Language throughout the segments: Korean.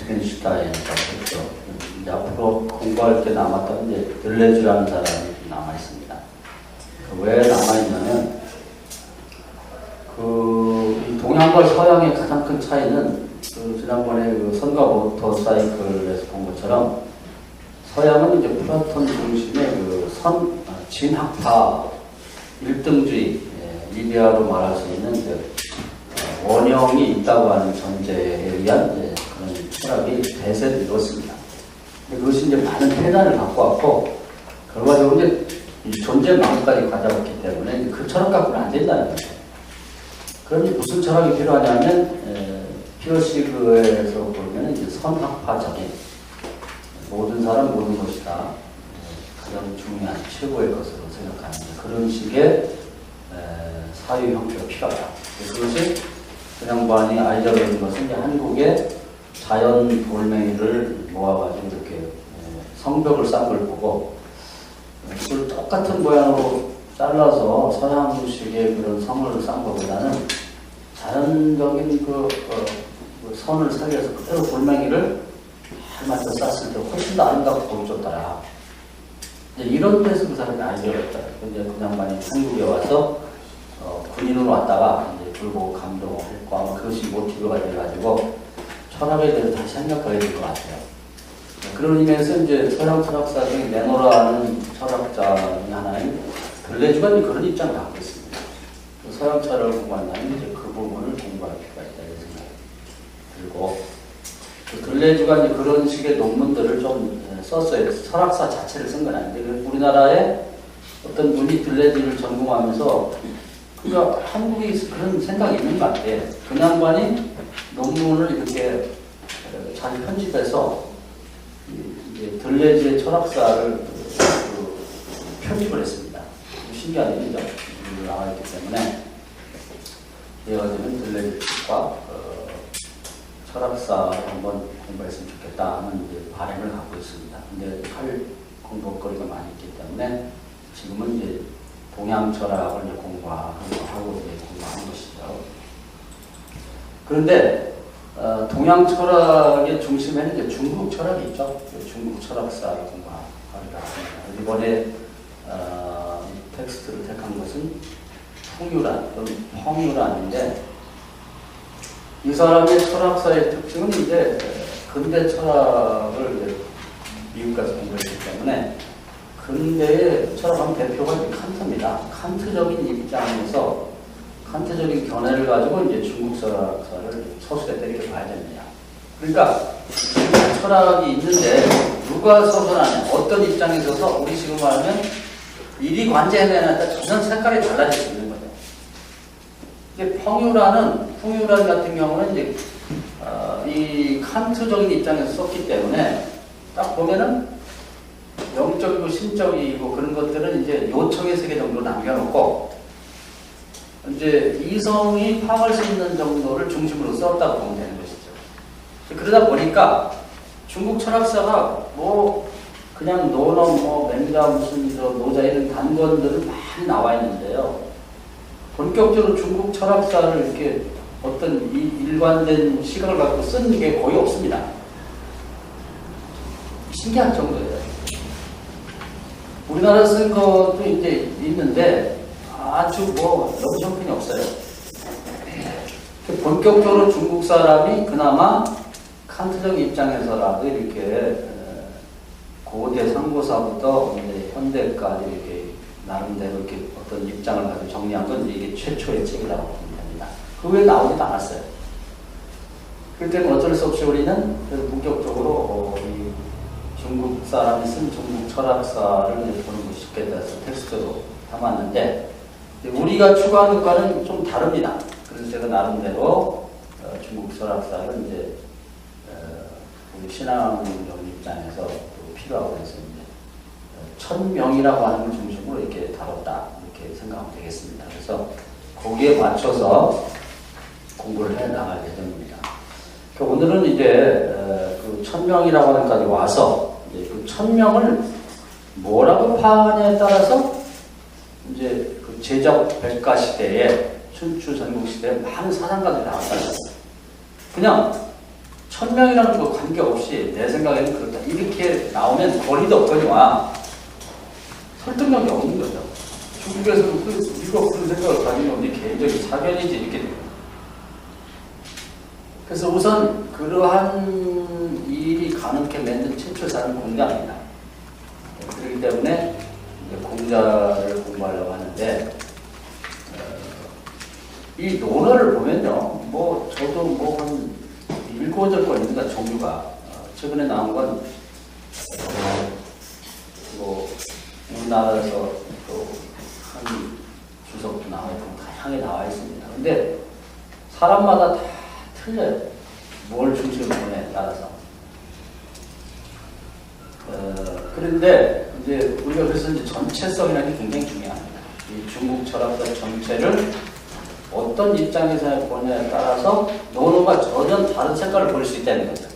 위트겐슈타인이라고 했죠. 이제 앞으로 공부할 때 남았던 이제 들레주라는 사람이 남아 있습니다. 왜 남아 있냐면 이 동양과 서양의 가장 큰 차이는 지난번에 선과 모터사이클에서 본 것처럼 서양은 이제 플라톤 중심의 진학파 1등주의, 이데아로 말할 수 있는 원형이 있다고 하는 전제에 의한 그런 철학이 대세를 이뤘습니다. 그것이 이제 많은 태난을 갖고 왔고, 결과적으로 이제 존재망까지 가져왔기 때문에 그 철학 갖고는 안 된다는 거예요. 그럼 무슨 철학이 필요하냐면, 피어시그에서 보면 이제 선학파적인 모든 사람 모든 것이다. 가장 중요한 최고의 것으로 생각하는 그런 식의 사유 형태가 필요하다. 그것이 그냥반이 아이디어적인 것은 이제 한국의 자연 돌멩이를 모아가지고 이렇게 성벽을 쌓은 걸 보고 그걸 똑같은 모양으로 잘라서 서양식의 그런 성을 쌓은 것보다는 자연적인 선을 살려서 그대로 돌멩이를 잘 맞춰 쌌을 때 훨씬 더 아름답고 보여줬더라. 이런 데서 그 사람이 아이디어가 있다. 근데 그냥반이 한국에 와서 군인으로 왔다가 이제 불고 감동했고 아마 그것이 모티브가 돼가지고 철학에 대해서 다시 생각하게 될 것 같아요. 그런 의미에서 이제 서양 철학사 중에 레노라는 철학자 중에 하나인 들레주가 그런 입장을 갖고 있습니다. 서양 철학을 공부한다면 이제 그 부분을 공부할 필요가 있다 이런 생각이 들고 들레주가 이제 그런 식의 논문들을 좀 썼어요. 철학사 자체를 쓴 건 아닌데 우리나라에 어떤 분이 들레주를 전공하면서 그러니까 한국에 그런 생각이 있는 것 같아요. 그 양반이 논문을 이렇게 잘 편집해서 이제 들레주의 철학사를 편집을 했습니다. 신기한 일이죠. 나와 있기 때문에 얘가 되면 들레주과 철학사를 한번 공부했으면 좋겠다 하는 이제 바람을 갖고 있습니다. 근데 할 공부거리가 많이 있기 때문에 지금은 이제 동양 철학을 이제 공부하고 공부하는 것이죠. 그런데 동양 철학의 중심에는 이제 중국 철학이 있죠. 중국 철학사를 공부하리라 합니다. 이번에 텍스트를 택한 것은 풍유란 또는 펑유란인데 이 사람의 철학사의 특징은 이제 근대 철학을 이제 미국 가서 공부했기 때문에 근대의 철학하면 대표가 이제 칸트입니다. 칸트적인 입장에서 칸트적인 견해를 가지고 이제 중국 철학사를 서술했다 이렇게 봐야 됩니다. 그러니까 철학이 있는데 누가 서술하냐, 어떤 입장에 있어서 우리 지금 말하면 일이 관제해내는데 전혀 색깔이 달라질 수 있는 거죠. 이제 풍유란 같은 경우는 이제 이 칸트적인 입장에서 썼기 때문에 딱 보면은 영적이고 신적이고 그런 것들은 이제 요청의 세계 정도로 남겨놓고 이제 이성이 파악할 수 있는 정도를 중심으로 썼다고 보면 되는 것이죠. 그러다 보니까 중국 철학사가 뭐 그냥 논어, 맹자, 무슨 노자 이런 단권들은 많이 나와 있는데요. 본격적으로 중국 철학사를 이렇게 어떤 일관된 시각을 갖고 쓴 게 거의 없습니다. 신기한 정도예요. 우리나라 쓴 것도 이제 있는데 아주 뭐 너무 형편이 없어요. 본격적으로 중국 사람이 그나마 칸트적 입장에서라도 이렇게 고대 상고사부터 현대까지 이렇게 나름대로 이렇게 어떤 입장을 가지고 정리한 건 이게 최초의 책이라고 보면 됩니다. 그 외에 나오지도 않았어요. 그때는 어쩔 수 없이 우리는 그래서 본격적으로 이 중국 사람이 쓴 중국 철학사를 보는 것이 좋겠다 해서 텍스트로 담았는데 우리가 추구하는 것과는 좀 다릅니다. 그래서 제가 나름대로 중국 철학사를 이제 우리 신앙적 입장에서 필요하고 해서 이제 천명이라고 하는 걸 중심으로 이렇게 다뤘다 이렇게 생각하면 되겠습니다. 그래서 거기에 맞춰서 공부를 해 나갈 예정입니다. 오늘은 이제 그 천명이라고 하는 데까지 와서 이제 그 천명을 뭐라고 파악하냐에 따라서 이제 그 제적 백가 시대에 춘추 전국 시대에 많은 사상가들이 나왔다. 그냥 천명이라는 거 관계없이 내 생각에는 그렇다. 이렇게 나오면 거리도 없거니와 설득력이 없는 거죠. 중국에서는 우리가 그런 생각을 가지는 건 개인적인 사견이지 이렇게 돼요. 그래서 우선 그러한 일이 가능케 만든 최초사는 공자입니다. 그렇기 때문에 이제 공자를 공부하려고 하는데 이 논어를 보면요, 뭐 저도 뭐 한 7~8권 있는가 종류가 최근에 나온 건 뭐 우리나라에서 또 한 주석도 나와 있고 다양하게 나와 있습니다. 근데 사람마다 다 틀려요. 뭘 중심으로 보냐에 따라서. 그런데 이제 우리가 그래서 이제 전체성이라는 게 굉장히 중요합니다. 이 중국 철학사 전체를 어떤 입장에서 보냐에 따라서 논어가 전혀 다른 색깔을 보일 수 있다는 거죠.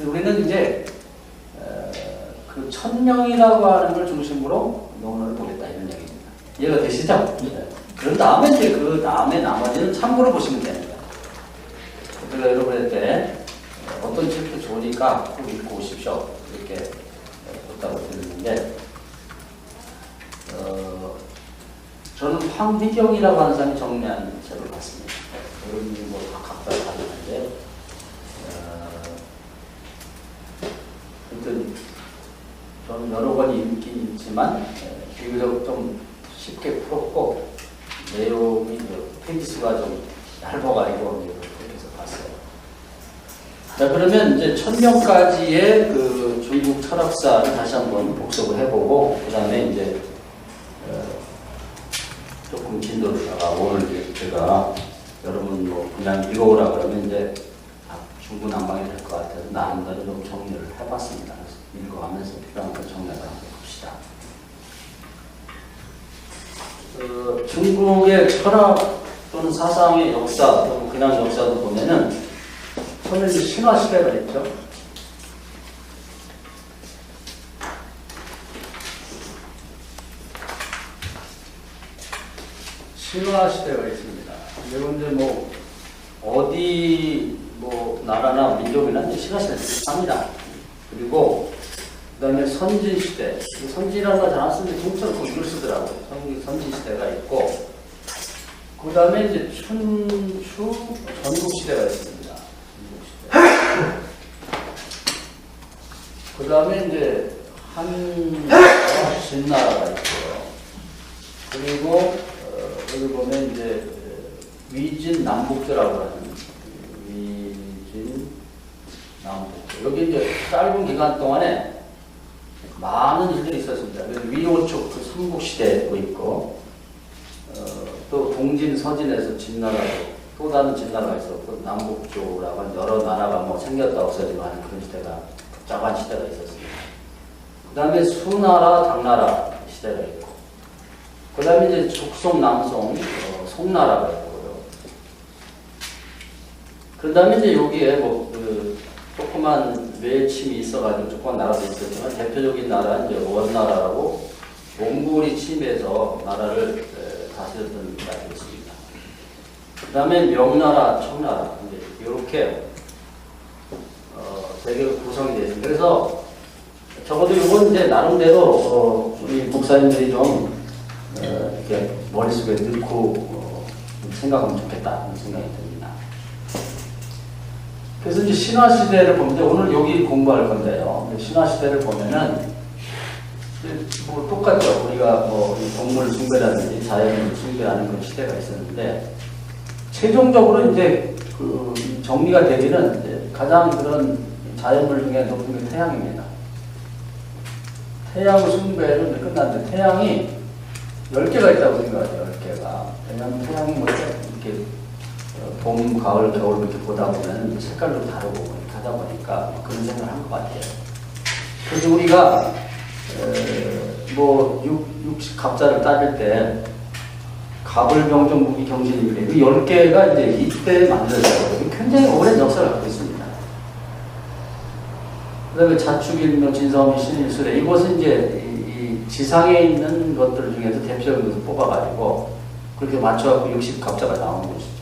우리는 이제 그 천명이라고 하는 걸 중심으로 논어를 보겠다 이런 얘기입니다. 이해가 되시죠? 네. 그런 다음에 이제 그 다음에 나머지는 참고로 보시면 됩니다. 그래서 여러분한테 어떤 책도 좋으니까 꼭 읽고 오십시오. 이렇게 부탁을 드리는데 저는 황희경이라고 하는 사람이 정리한 책을 봤습니다. 여러분이 뭐 각자 다르는데 하여튼 저는 여러 권 읽긴 있지만 비교적 좀 쉽게 풀었고 내용이 페이지 수가 좀 얇아가지고 그렇게 해서 봤어요. 자, 그러면 이제 1000명까지의 그 중국 철학사를 다시 한번 복습을 해보고 그 다음에 이제 조금 진도를 다가 오늘 제가 여러분 뭐 그냥 읽어오라 그러면 이제 중구난방이 될 것 같아서 나름대로 좀 정리를 해봤습니다. 그래서 읽어가면서 필요한 걸 정리를 한번 봅시다. 중국의 철학 또는 사상의 역사 또는 그냥 역사도 보면은 처음에 신화 시대가 있죠. 신화 시대가 있습니다. 여러분들 뭐 어디 뭐 나라나 민족이나 이제 신화 시대가 비슷합니다. 그리고 그다음에 선진 시대, 선진이라는 거 잘 안 쓰는데 중국처럼 꼭 이걸 쓰더라고요. 선진 시대가 있고 그다음에 이제 춘추 전국 시대가 있습니다. 그다음에 이제 신나라가 있고요. 그리고 여기 보면 이제 위진 남북조라고 하는 위진 남북조. 여기 이제 짧은 기간 동안에 많은 일들이 있었습니다. 위호축 그 삼국시대도 있고 또 동진 서진에서 진나라도 또 다른 진나라가 있었고 남북조라고 하는 여러 나라가 뭐 생겼다 없어지고 하는 그런 시대가 복잡한 시대가 있었습니다. 그 다음에 수나라 당나라 시대가 있고 그 다음에 이제 족송 남송 송나라가 있고요. 그 다음에 이제 여기에 뭐 그 조그만 외침이 있어가지고 조그만 나라도 있었지만 대표적인 나라는 이제 원나라라고 몽골이 침해해서 나라를 다스렸던 나라가 있습니다. 그 다음에 명나라, 청나라 이제 이렇게 되게 구성이 되어 있습니다. 그래서 적어도 이건 이제 나름대로 우리 목사님들이 좀 이렇게 머릿속에 넣고 생각하면 좋겠다 하는 생각이 듭니다. 그래서 이제 신화시대를 보면 오늘 여기 공부할 건데요. 신화시대를 보면은 뭐 똑같죠. 우리가 뭐 동물 숭배라든지 자연을 숭배하는 그런 시대가 있었는데 최종적으로 이제 그 정리가 되기는 이제 가장 그런 자연물 중에 높은 게 태양입니다. 태양 숭배는 끝났는데 태양이 10개가 있다고 생각하죠. 10개가. 왜냐하면 태양이 뭐 이렇게 봄, 가을, 겨울 이렇게 보다 보면 색깔도 다르고 이렇게 하다 보니까 그런 생각을 한 것 같아요. 그래서 우리가 뭐 60갑자를 따질 때 갑을, 병정, 무기, 경신인데 이 10개가 이제 이때 만들어졌어요. 굉장히 오랜 역사를 갖고 있습니다. 그 다음에 자축일명, 진사오미, 신일술래 이것은 이제 이 지상에 있는 것들 중에서 대표적인 것을 뽑아가지고 그렇게 맞춰갖고 60갑자가 나오는 것이죠.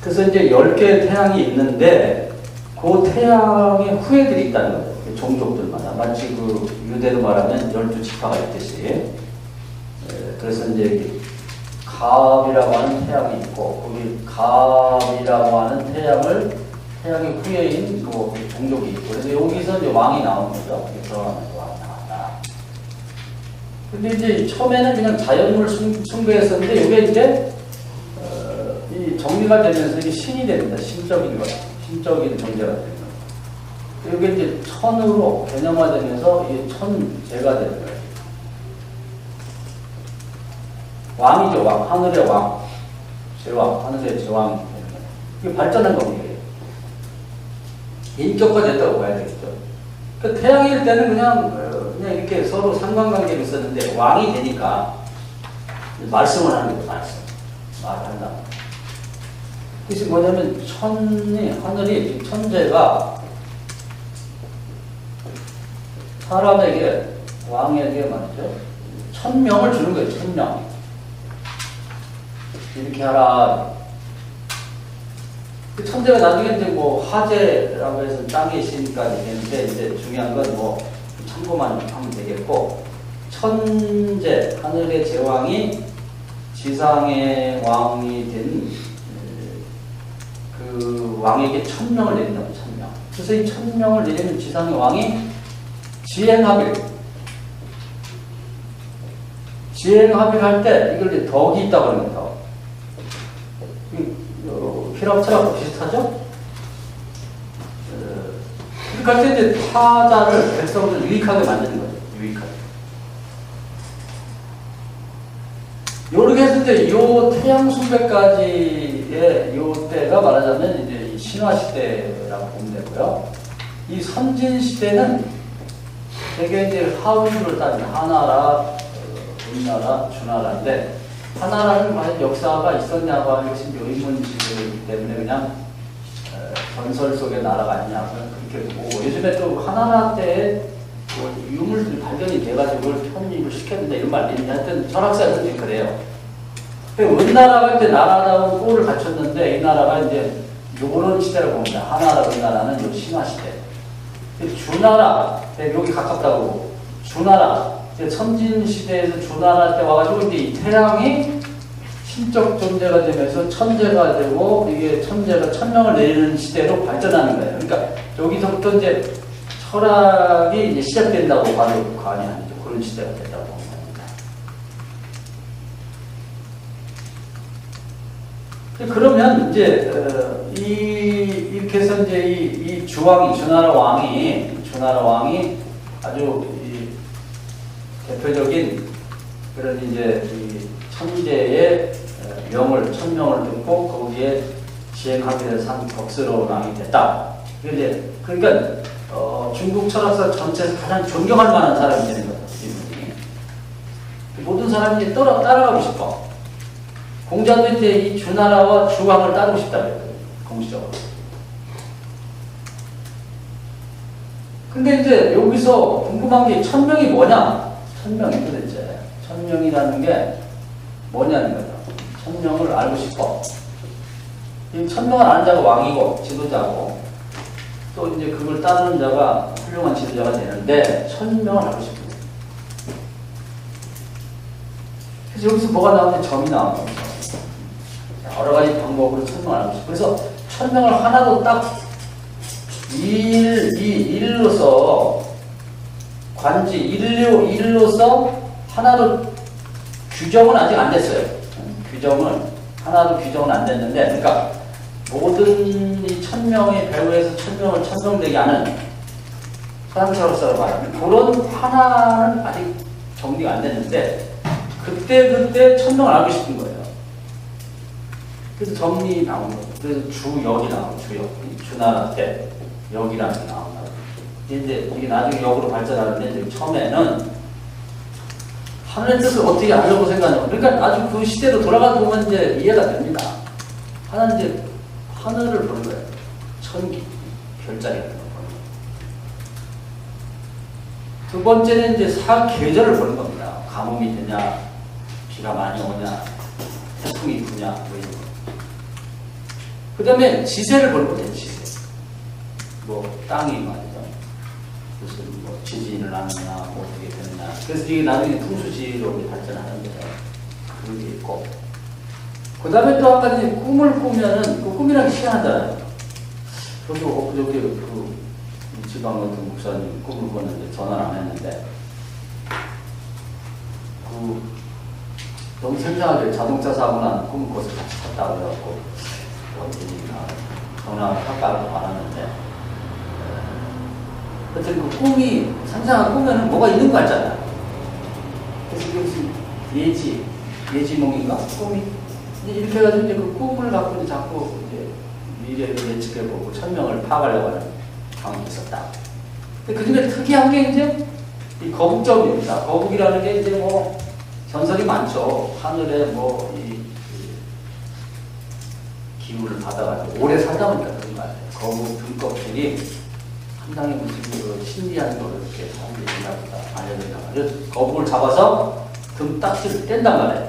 그래서 이제 10개의 태양이 있는데 그 태양의 후예들이 있다는 거예요. 종족들마다. 마치 그 유대로 말하면 12지파가 있듯이. 그래서 이제 갑이라고 하는 태양이 있고 거기 갑이라고 하는 태양의 후예인 그 종족이 있고 그래서 여기서 이제 왕이 나오는 거죠. 들어가면서 왕이 나왔다. 근데 이제 처음에는 그냥 자연물 숭배했었는데 이게 이제 이 정리가 되면서 이게 신이 됩니다. 신적인 것, 신적인 존재가 됩니다. 이게 이제 천으로 개념화되면서 이게 천재가 되는 거예요. 왕이죠, 왕. 하늘의 왕. 제왕, 하늘의 제왕이 되는 거예요. 이게 발전한 겁니다. 인격화됐다고 봐야 되겠죠. 그 태양일 때는 그냥 이렇게 서로 상관관계로 있었는데 왕이 되니까 말씀을 하는 거예요, 말씀. 말한다. 그것이 뭐냐면 하늘이, 천재가 사람에게, 왕에게 말이죠. 1000명을 주는 거예요, 1000명. 이렇게 하라. 그 천재가 나중에 이제 뭐 하재라고 해서 땅의 신까지 되는데 이제 중요한 건 뭐 참고만 하면 되겠고 천재, 하늘의 제왕이 지상의 왕이 된 그 왕에게 1000명을 내린다고 1000명. 그래서 이 1000명을 내리는 지상의 왕이 지행합의를 할 때 이걸 이제 덕이 있다고 합니다. 필압 철학과 비슷하죠? 그렇게 할 때 이제 타자를, 백성을 유익하게 만드는 거죠. 유익하게. 요렇게 해서 이제 요 태양 숭배까지의 요 때가 말하자면 이제 신화 시대라고 보면 되고요. 이 선진 시대는 되게 이제 하위를 따진 하나라, 우리나라, 주나라인데 하나라는 과연 역사가 있었냐고 하는 것이 의문지이기 때문에 그냥 전설 속의 나라가 아니냐 그렇게 보고 요즘에 또 하나라 때에 유물들이 발견이 돼가지고 그걸 편입을 시켰는데 이런 말이 하여튼 철학사에서는 그래요. 은나라가 이제 나라다운 꼴을 갖췄는데 이 나라가 이제 요런 시대를 봅니다. 하나라, 은나라는 요 신화 시대. 주나라, 여기 가깝다고 주나라. 선진 시대에서 주나라 때 와가지고 이제 이 태양이 신적 존재가 되면서 천재가 되고 이게 천재가 1000명을 내리는 시대로 발전하는 거예요. 그러니까 여기서부터 이제 철학이 이제 시작된다고 봐도 과언이 아니죠. 그런 시대가 된다고 봅니다. 그러면 이제 이렇게 해서 이제 이 주나라 왕이 아주 대표적인 그런 이제 이 천재의 명을 1000명을 듣고 거기에 지행합의를 산 덕스러운 왕이 됐다. 그러니까 중국 철학사 전체에서 가장 존경할 만한 사람이 되는 거예요. 이분이. 모든 사람이 이제 따라가고 싶어. 공자도 이제 이 주나라와 주왕을 따르고 싶다고요. 공식적으로. 근데 이제 여기서 궁금한 게 1000명이 뭐냐? 1000명이 도대체 1000명이라는 게 뭐냐는 거죠. 1000명을 알고 싶어. 이 1000명을 아는 자가 왕이고 지도자고 또 이제 그걸 따르는 자가 훌륭한 지도자가 되는데 1000명을 알고 싶어. 그래서 여기서 뭐가 나오는데 점이 나오는 거죠. 여러 가지 방법으로 1000명을 알고 싶어. 그래서 1000명을 하나도 딱 일로서 관지 일로서 하나도 규정은 아직 안 됐어요. 하나도 규정은 안 됐는데, 그러니까 모든 이 1000명의 배후에서 1000명을 천명되게 하는 서양철학사로 말하면 그런 하나는 아직 정리가 안 됐는데 그때 1000명을 알고 싶은 거예요. 그래서 정리 나온 거예요. 그래서 주역이 나오고 주나라 때 역이라는 게 나온다. 이제 이게 나중에 역으로 발전하는데 처음에는 하늘의 뜻을 어떻게 하려고 생각하냐고. 그러니까 아주 그 시대로 돌아가다 보면 이제 이해가 됩니다. 하나는 이제 하늘을 보는 거예요. 천기, 별자리 같은 거 보는 거예요. 두 번째는 이제 계절을 보는 겁니다. 가뭄이 되냐, 비가 많이 오냐, 태풍이 부냐, 뭐 이런 거. 그 다음에 지세를 볼 거예요, 지세. 뭐, 땅이 말이죠. 무슨, 뭐, 지진을 하느냐, 뭐, 어떻게 되느냐. 그래서 이게 나중에 풍수지로 발전하는데, 그게 있고. 그 다음에 또 한 가지 꿈을 꾸면은, 그 꿈이라는 게 희한하잖아요. 저도 그저께 이 지방 같은 목사님 꿈을 꿨는데 전화를 안 했는데, 너무 생생하게 자동차 사고 난 꿈을 꿔서 같이 갔다 그래갖고, 전화를 할까 안 하는데, 하여튼 그 꿈이, 상상한 꿈에는 뭐가 있는 거 같잖아요. 그래서 이게 무슨 예지몽인가? 꿈이. 이렇게 해가지고 이제 그 꿈을 갖고 이제 자꾸 이제 미래를 예측해보고 천명을 파악하려고 하는 경험이 있었다. 근데 그 중에 특이한 게 이제 이 거북점입니다. 거북이라는 게 이제 뭐 전설이 많죠. 하늘에 뭐 기운을 받아가지고 오래 살다 보니까 그런 거 같아요. 거북 등껍질이 상당히 무슨 그 신비한 거를 이렇게 사람들이 생각보다 알려드린단 말이에요. 거북을 잡아서 등딱지를 뗀단 말이에요.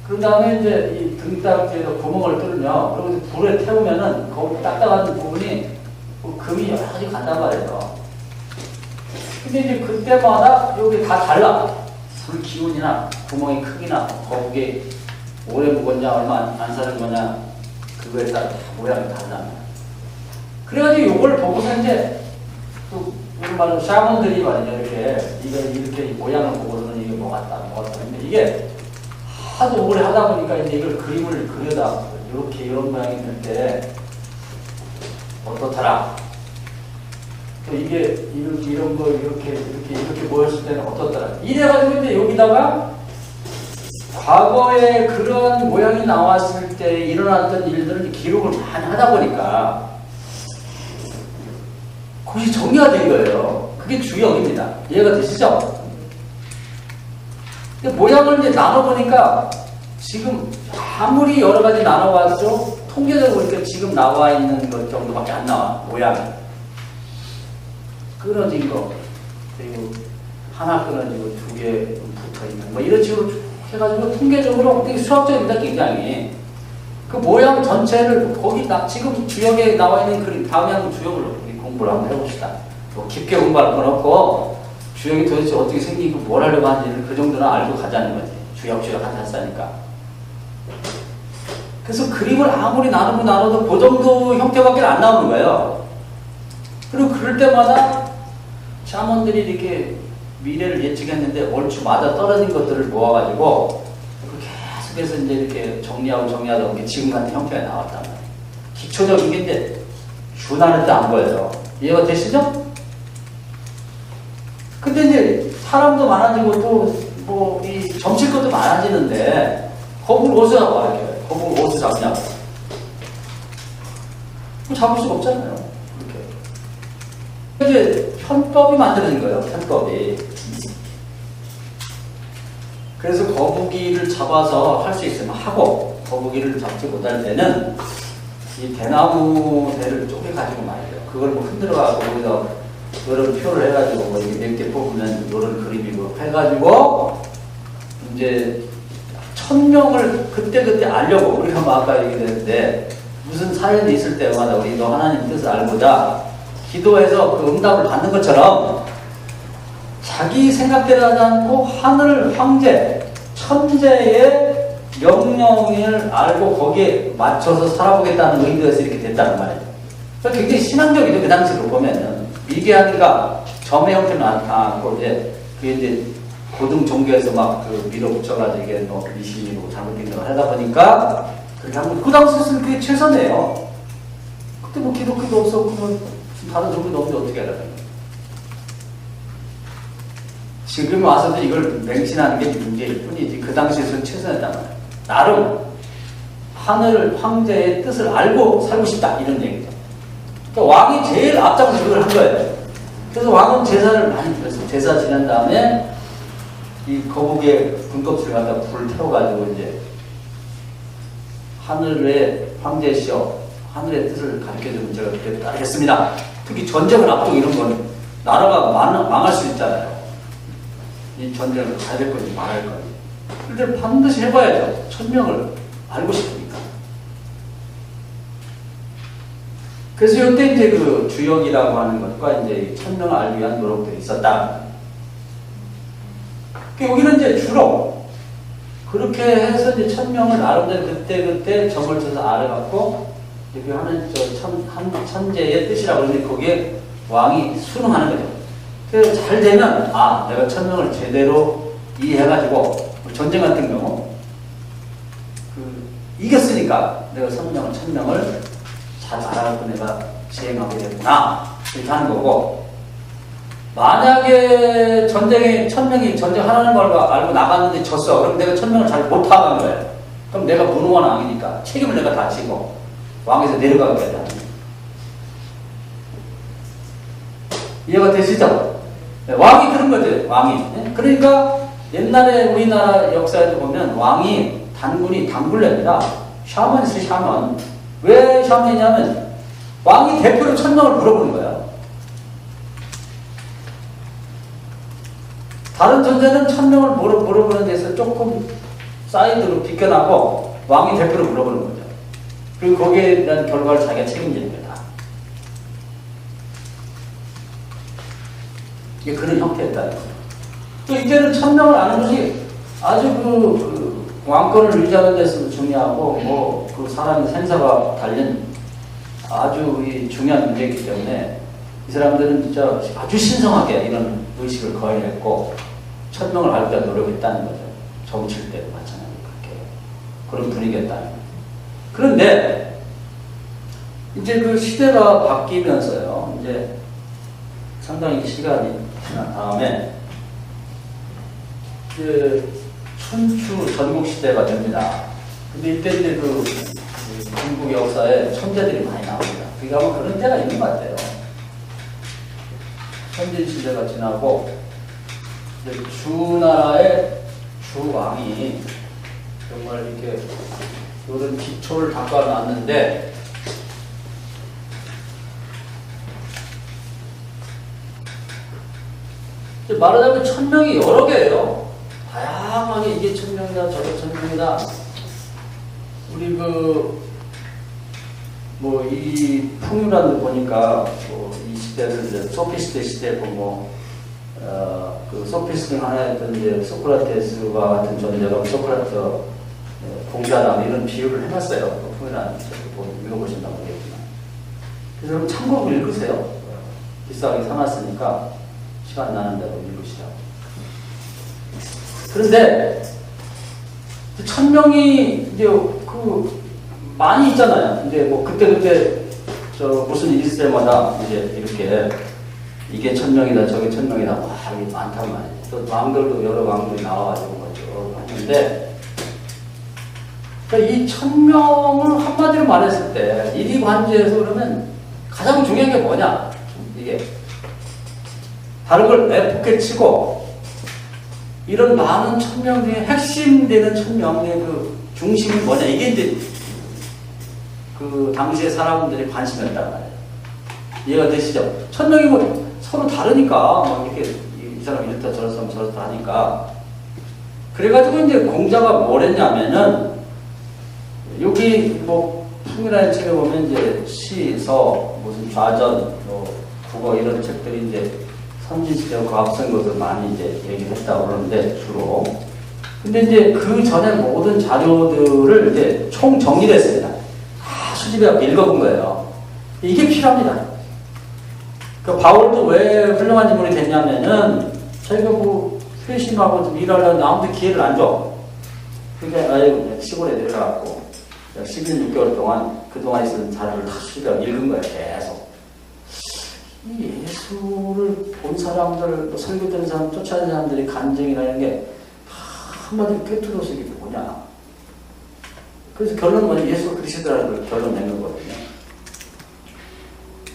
그런 다음에 이제 이 등딱지에서 구멍을 뚫으면, 그리고 불에 태우면은 거북 딱딱한 부분이 금이 여러 가지 간단 말이에요. 근데 이제 그때마다 여기 다 달라. 불 기운이나 구멍의 크기나 거북이 오래 묵었냐 얼마 안 사는 거냐 그거에 따라 다 모양이 달라. 그래가지고 이걸 보고서 이제 또 우리 말로 샤먼들이 말이죠. 이렇게 모양을 보고서는 이게 뭐 같다 뭐 같다. 근데 이게 하도 오래 하다 보니까 이제 이걸 그림을 그려다 이렇게 이런 모양이 될 때 어떻더라. 또 이게 이런 거 이렇게 모였을 때는 어떻더라. 이래가지고 이제 여기다가 과거에 그런 모양이 나왔을 때 일어났던 일들을 기록을 많이 하다 보니까 그것이 정리가 된 거예요. 그게 주역입니다. 이해가 되시죠? 근데 모양을 이제 나눠보니까 지금 아무리 여러 가지 나눠봤죠? 통계적으로 보니까 지금 나와 있는 것 정도밖에 안 나와, 모양이. 끊어진 거, 그리고 하나 끊어지고 두 개 붙어 있는 뭐 이런 식으로 해가지고 통계적으로 되게 수학적입니다, 굉장히. 그 모양 전체를 거기 지금 주역에 나와 있는 그림, 다음에 한번 주역을 우리 공부를 한번 해봅시다. 뭐 깊게 공부할 건 없고, 주역이 도대체 어떻게 생기고 뭘 하려고 하는지를 그 정도는 알고 가자는 거지. 주역 한다니까. 그래서 그림을 아무리 나눠도 그 정도 형태밖에 안 나오는 거예요. 그리고 그럴 때마다 샤먼들이 이렇게 미래를 예측했는데 얼추 맞아 떨어진 것들을 모아가지고 계속해서 이제 이렇게 정리하다 보니 지금 같은 형태가 나왔단 말이에요. 기초적인 게 이제 준하는 데 안 보여요. 이해가 되시죠? 근데 이제 사람도 많아지고 또 뭐 이 점칠 것도 많아지는데 거북을 어디서 잡아 이렇게 거북을 어디서 잡냐고. 잡을 수가 없잖아요. 이렇게. 이제 편법이 만들어진 거예요. 편법이. 그래서 거북이를 잡아서 할 수 있으면 하고 거북이를 잡지 못할 때는 이 대나무 대를 쪼개가지고 말이에요. 그걸 뭐 흔들어가지고 거기서 여러 표를 해가지고 뭐 이게 몇 개 뽑으면 이런 그림이고 해가지고 이제 천명을 그때그때 알려고 우리가 뭐 아까 얘기했는데 무슨 사연이 있을 때마다 우리도 하나님 뜻을 알고자 기도해서 그 응답을 받는 것처럼 자기 생각대로 하지 않고 하늘 황제 천재의 명령을 알고 거기에 맞춰서 살아보겠다는 의도에서 이렇게 됐다는 말이에요. 그러니까 굉장히 신앙적이죠. 그 당시로 보면은 미개하니까 점의 형태는 않고 이제 그게 이제 고등 종교에서 막 그 밀어붙여가지고 이게 뭐 미신이고 잘못된 걸 하다 보니까 그렇게 하면 그 당시에서는 그게 최선이에요. 그때 뭐 기독교도 없었고 뭐 다른 종교도 없는데 어떻게 하라는 거예요. 지금 와서도 이걸 맹신하는 게 문제일 뿐이지 그 당시에서는 최선이었단 말이에요. 나름 하늘 황제의 뜻을 알고 살고 싶다 이런 얘기죠. 그러니까 왕이 제일 앞장서 그걸 한 거예요. 그래서 왕은 제사를 많이 드렸어요. 제사 지난 다음에 이 거북이의 등껍질을 갖다 불을 태워가지고 이제 하늘의 황제시여 하늘의 뜻을 가르쳐주면 제가 그때 따르겠습니다. 특히 전쟁을 앞두고 이런 건 나라가 망할 수 있잖아요. 이 전쟁을 가야 될 건지 말할 건지. 그런데 반드시 해봐야죠. 천명을 알고 싶으니까. 그래서 이때 이제 그 주역이라고 하는 것과 이제 천명을 알기 위한 노력들이 있었다. 여기는 이제 주로 그렇게 해서 이제 천명을 나름대로 그때 점을 쳐서 알아갖고 여기 하는 천재의 뜻이라고 그러는데 거기에 왕이 순응하는 거죠. 그래서 잘 되면 내가 천명을 제대로 이해해가지고 전쟁 같은 경우 이겼으니까 내가 천명을 잘 알아갖고 내가 시행하게 됐구나 이렇게 하는 거고, 만약에 천명이 전쟁하라는 걸 알고 나갔는데 졌어. 그럼 내가 천명을 잘 못하는 거예요. 그럼 내가 무능한 왕이니까 책임을 내가 다 지고 왕에서 내려가게 되잖아요. 이해가 되시죠? 네, 왕이 그런 거죠. 왕이. 네? 그러니까 옛날에 우리나라 역사에도 보면 왕이 단군입니다. 샤먼이 있어요. 샤먼. 왜 샤먼이냐면 왕이 대표로 천명을 물어보는 거예요. 다른 존재는 천명을 물어보는 데서 조금 사이드로 비껴나고 왕이 대표로 물어보는 거죠. 그리고 거기에 대한 결과를 자기가 책임지는 거다. 이게 그런 형태였다는 거죠. 또 이제는 천명을 아는 것이 아주 그 왕권을 유지하는 데서 중요하고 그 사람의 생사가 달린 아주 중요한 문제이기 때문에 이 사람들은 진짜 아주 신성하게 이런 의식을 거행했고 천명을 알기 위한 노력했다는 거죠. 정칠 때도 마찬가지로 그런 분위기였다는 거죠. 그런데 이제 그 시대가 바뀌면서요, 이제 상당히 시간이 지난 다음에 이제 춘추 전국시대가 됩니다. 근데 이때 이제 그 중국 역사에 천재들이 많이 나옵니다. 그게 아마 그런 때가 있는 것 같아요. 천재 시대가 지나고 이제 주나라의 주왕이 정말 이렇게 이런 기초를 닦아놨는데 말하자면 천명이 여러 개예요. 다양하게 이게 천명이다 저게 천명이다. 우리 이 풍류란도 보니까 이 시대를 이제 소피스트 시대고 그 소피스트 하나였던 이제 소크라테스와 같은 존재가 소크라테 공자다 이런 비유를 해놨어요. 풍류란 읽어보신다고 그랬지만. 그래서 여러분 참고로 읽으세요. 비싸게 사놨으니까 시간 나는 대로 읽으시라고. 그런데 천명이 이제 많이 있잖아요. 이제 그때 무슨 일 있을 때마다 이제 이렇게 이게 천명이다 저게 천명이다 이게 많단 말이에요. 또 왕들도 여러 왕들이 나와가지고 하는데 그러니까 이 천명을 한마디로 말했을 때 이리관지에서 그러면 가장 중요한 게 뭐냐 이게 다른 걸 내포켓 치고 이런 많은 천명 중에 핵심되는 천명의 그 중심이 뭐냐 이게 이제 그 당시에 사람들이 관심이었단 말이에요. 이해가 되시죠? 천명이 서로 다르니까 이렇게 이 사람 이렇다 저런 사람 저렇다 하니까 그래가지고 이제 공자가 뭘 했냐면은 여기 풍이라는 책에 보면 이제 시, 서, 무슨 좌전, 국어 이런 책들이 이제 선진시대와 과학성 것을 많이 이제 얘기를 했다고 그러는데 주로. 근데 이제 그 전에 모든 자료들을 이제 총 정리를 했습니다. 다 수집해 읽어본 거예요. 이게 필요합니다. 그 바울도 왜 훌륭한 인물이 됐냐면은 자기가 회심하고 좀 일하려는데 아무도 기회를 안 줘. 그러니까 시골에 내려가고 11, 6개월 동안 그동안 있었던 자료를 다 수집해 읽은 거예요. 계속. 이 예수를 본 사람들, 설교된 사람, 쫓아낸 사람들이 간증이라는 게 한마디로 꿰뚫어서 이게 뭐냐. 그래서 결론은 뭐냐. 예수가 그리스도라는 걸 결론 낸 거거든요.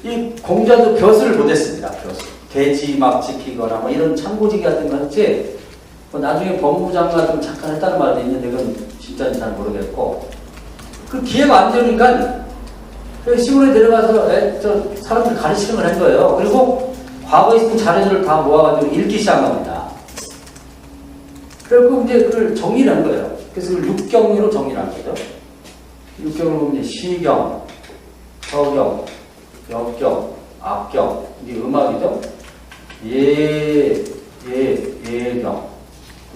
이 공자도 벼슬을 못했습니다. 벼슬. 돼지 막 지키거나 이런 창고지기 같은 거 했지. 나중에 법무장 같은 잠깐 했다는 말도 있는데 그건 진짜인지 잘 모르겠고. 그 기회가 안 되니까 시골에 내려가서 사람들 가르치는 걸 한 거예요. 그리고 과거에 있던 자료들을 다 모아가지고 읽기 시작한 겁니다. 그리고 이제 그걸 정리를 한 거예요. 그래서 그걸 6경으로 정리를 한 거죠. 6경으로 보면 시경, 서경, 역경, 악경, 이게 음악이죠. 예경,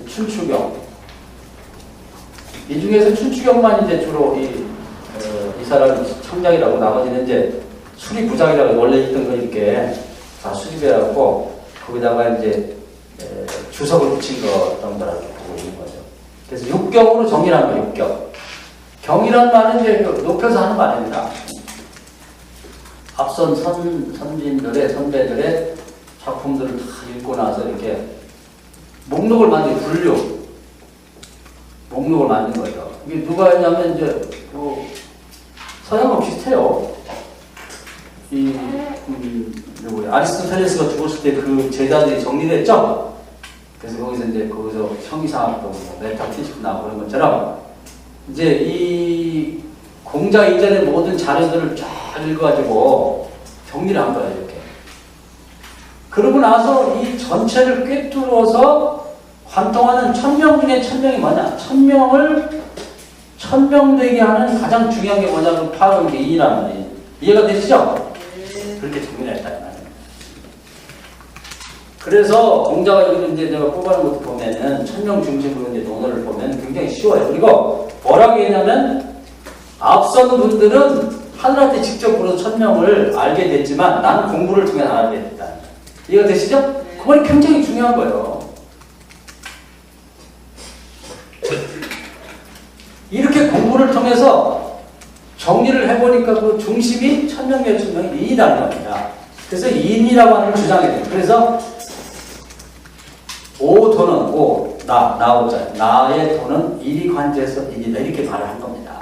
춘추경. 이 중에서 춘추경만 이제 주로 이 사람 창작이라고, 나머지는 이제 수리부작이라고 원래 있던 거 이렇게 다 수립해갖고 거기다가 이제 주석을 붙인 거 정도라고 보고 있는 거죠. 그래서 육경으로 정의하는 거예요. 육경. 경이란 말은 이제 높여서 하는 말입니다. 앞선 선배들의 작품들을 다 읽고 나서 이렇게 목록을 만든 목록을 만든 거예요. 이게 누가 했냐면 이제 서양과 비슷해요. 아리스토텔레스가 죽었을 때 그 제자들이 정리됐죠. 그래서 거기서 형이상학도 메타피지크 나오고 그런 것처럼 이제 이 공자 이전의 모든 자료들을 쫙 읽어가지고 정리를 한 거예요. 이렇게. 그러고 나서 이 전체를 꿰뚫어서 관통하는 1000명 중에 1000명이 뭐냐? 1000명 되게 하는 가장 중요한 게 뭐냐면 파악한 게 이라는 말이에요. 이해가 되시죠? 그렇게 정리를 했다. 그래서 공자가 여기 이제 내가 뽑아놓은 것도 보면은 1000명 중심으로 이제 논어를 보면 굉장히 쉬워요. 그리고 뭐라고 했냐면 앞선 분들은 하늘한테 직접 불어서 1000명을 알게 됐지만 나는 공부를 통해 알게 됐다. 이해가 되시죠? 그 말이 굉장히 중요한 거예요. 이렇게 공부를 통해서 정리를 해보니까 그 중심이 1000명, 몇천 명이 이인이라는 겁니다. 그래서 이인이라고 하는 걸 주장해요. 그래서 오도는 나오자. 나의 도는 일이 관제해서 인이다. 이렇게 말을 한 겁니다.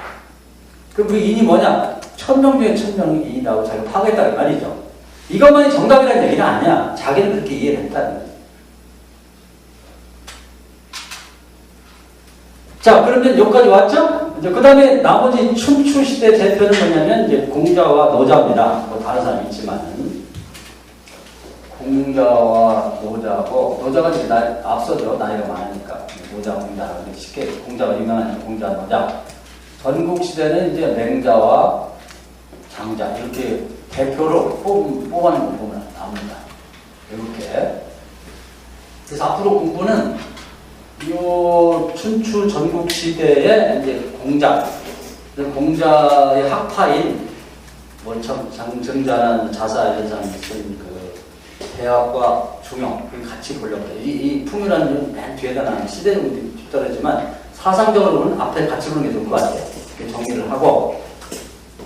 그럼 그 인이 뭐냐? 1000명 중에 1000명이 인이라고 자기가 파악했다는 말이죠. 이것만이 정답이라는 얘기는 아니야. 자기는 그렇게 이해를 했다는 거예요. 자, 그러면 여기까지 왔죠? 이제 그 다음에 나머지 춘추시대 대표는 뭐냐면 이제 공자와 노자입니다. 뭐 다른 사람이 있지만은. 공자와 노자고, 노자가 이제 앞서죠. 나이가 많으니까. 노자, 공자. 쉽게 공자가 유명한 공자, 노자. 전국시대는 이제 맹자와 장자. 이렇게 대표로 뽑아낸 거 보면 나옵니다. 이렇게. 그래서 앞으로 공부는 이 춘추 전국시대의 이제 공자의 학파인 장정자라는 자사 이런 사람이 쓴 그 대학과 중용, 같이 보려고 해요. 이 풍요라는 맨 뒤에다 나는 시대는 뒤떨어지만 사상적으로는 앞에 같이 보는 게 좋을 것 같아요. 이렇게 정리를 하고,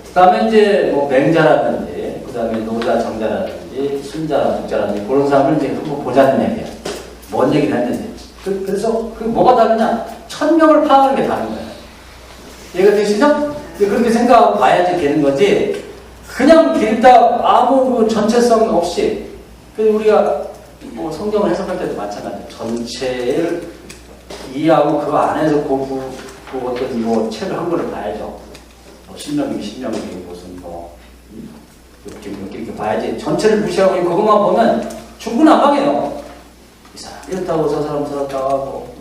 그 다음에 이제 뭐 맹자라든지, 그 다음에 노자, 정자라든지, 순자, 독자라든지, 그런 사람을 이제 한번 보자는 얘기예요. 뭔 얘기를 했는지. 그래서 그 뭐가 다르냐? 1000명을 파악하는 게 다른 거예요. 이해가 되시죠? 그렇게 생각하고 봐야지 되는 거지. 그냥 읽다 아무 그 전체성 없이, 우리가 뭐 성경을 해석할 때도 마찬가지예요. 전체를 이해하고 그 안에서 그 어떤 뭐 책을 한 권을 봐야죠. 뭐 신명기 무슨 뭐 이렇게 봐야지. 전체를 무시하고 그것만 보면 중구난방이에요. 이 사람 이렇다고 저 사람 저렇다고 하고.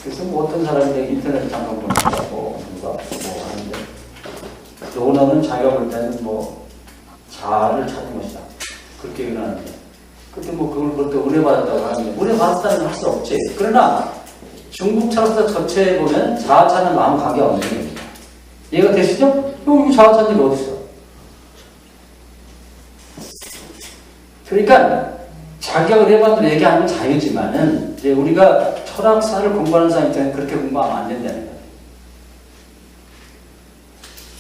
그래서 뭐 어떤 사람이 인터넷 잠깐 보내고 누가 뭐 하는데 논어는 자기가 볼 때는 뭐 자아를 찾는 것이다. 그렇게 얘기하는데, 근데 뭐 그걸 볼 때 은혜 받았다고 하는데, 은혜 받았다는 건 할 수 없지. 그러나 중국 철학사 전체에 보면 자아 찾는 마음 관계가 없는 겁니다. 이해가 되시죠? 여기 자아 찾는 게 어디 있어? 그러니까 자기가 은혜 받는 얘기하는 자유지만은 이제 우리가 철학사를 공부하는 사람 입장에 그렇게 공부하면 안 된다는 거예요.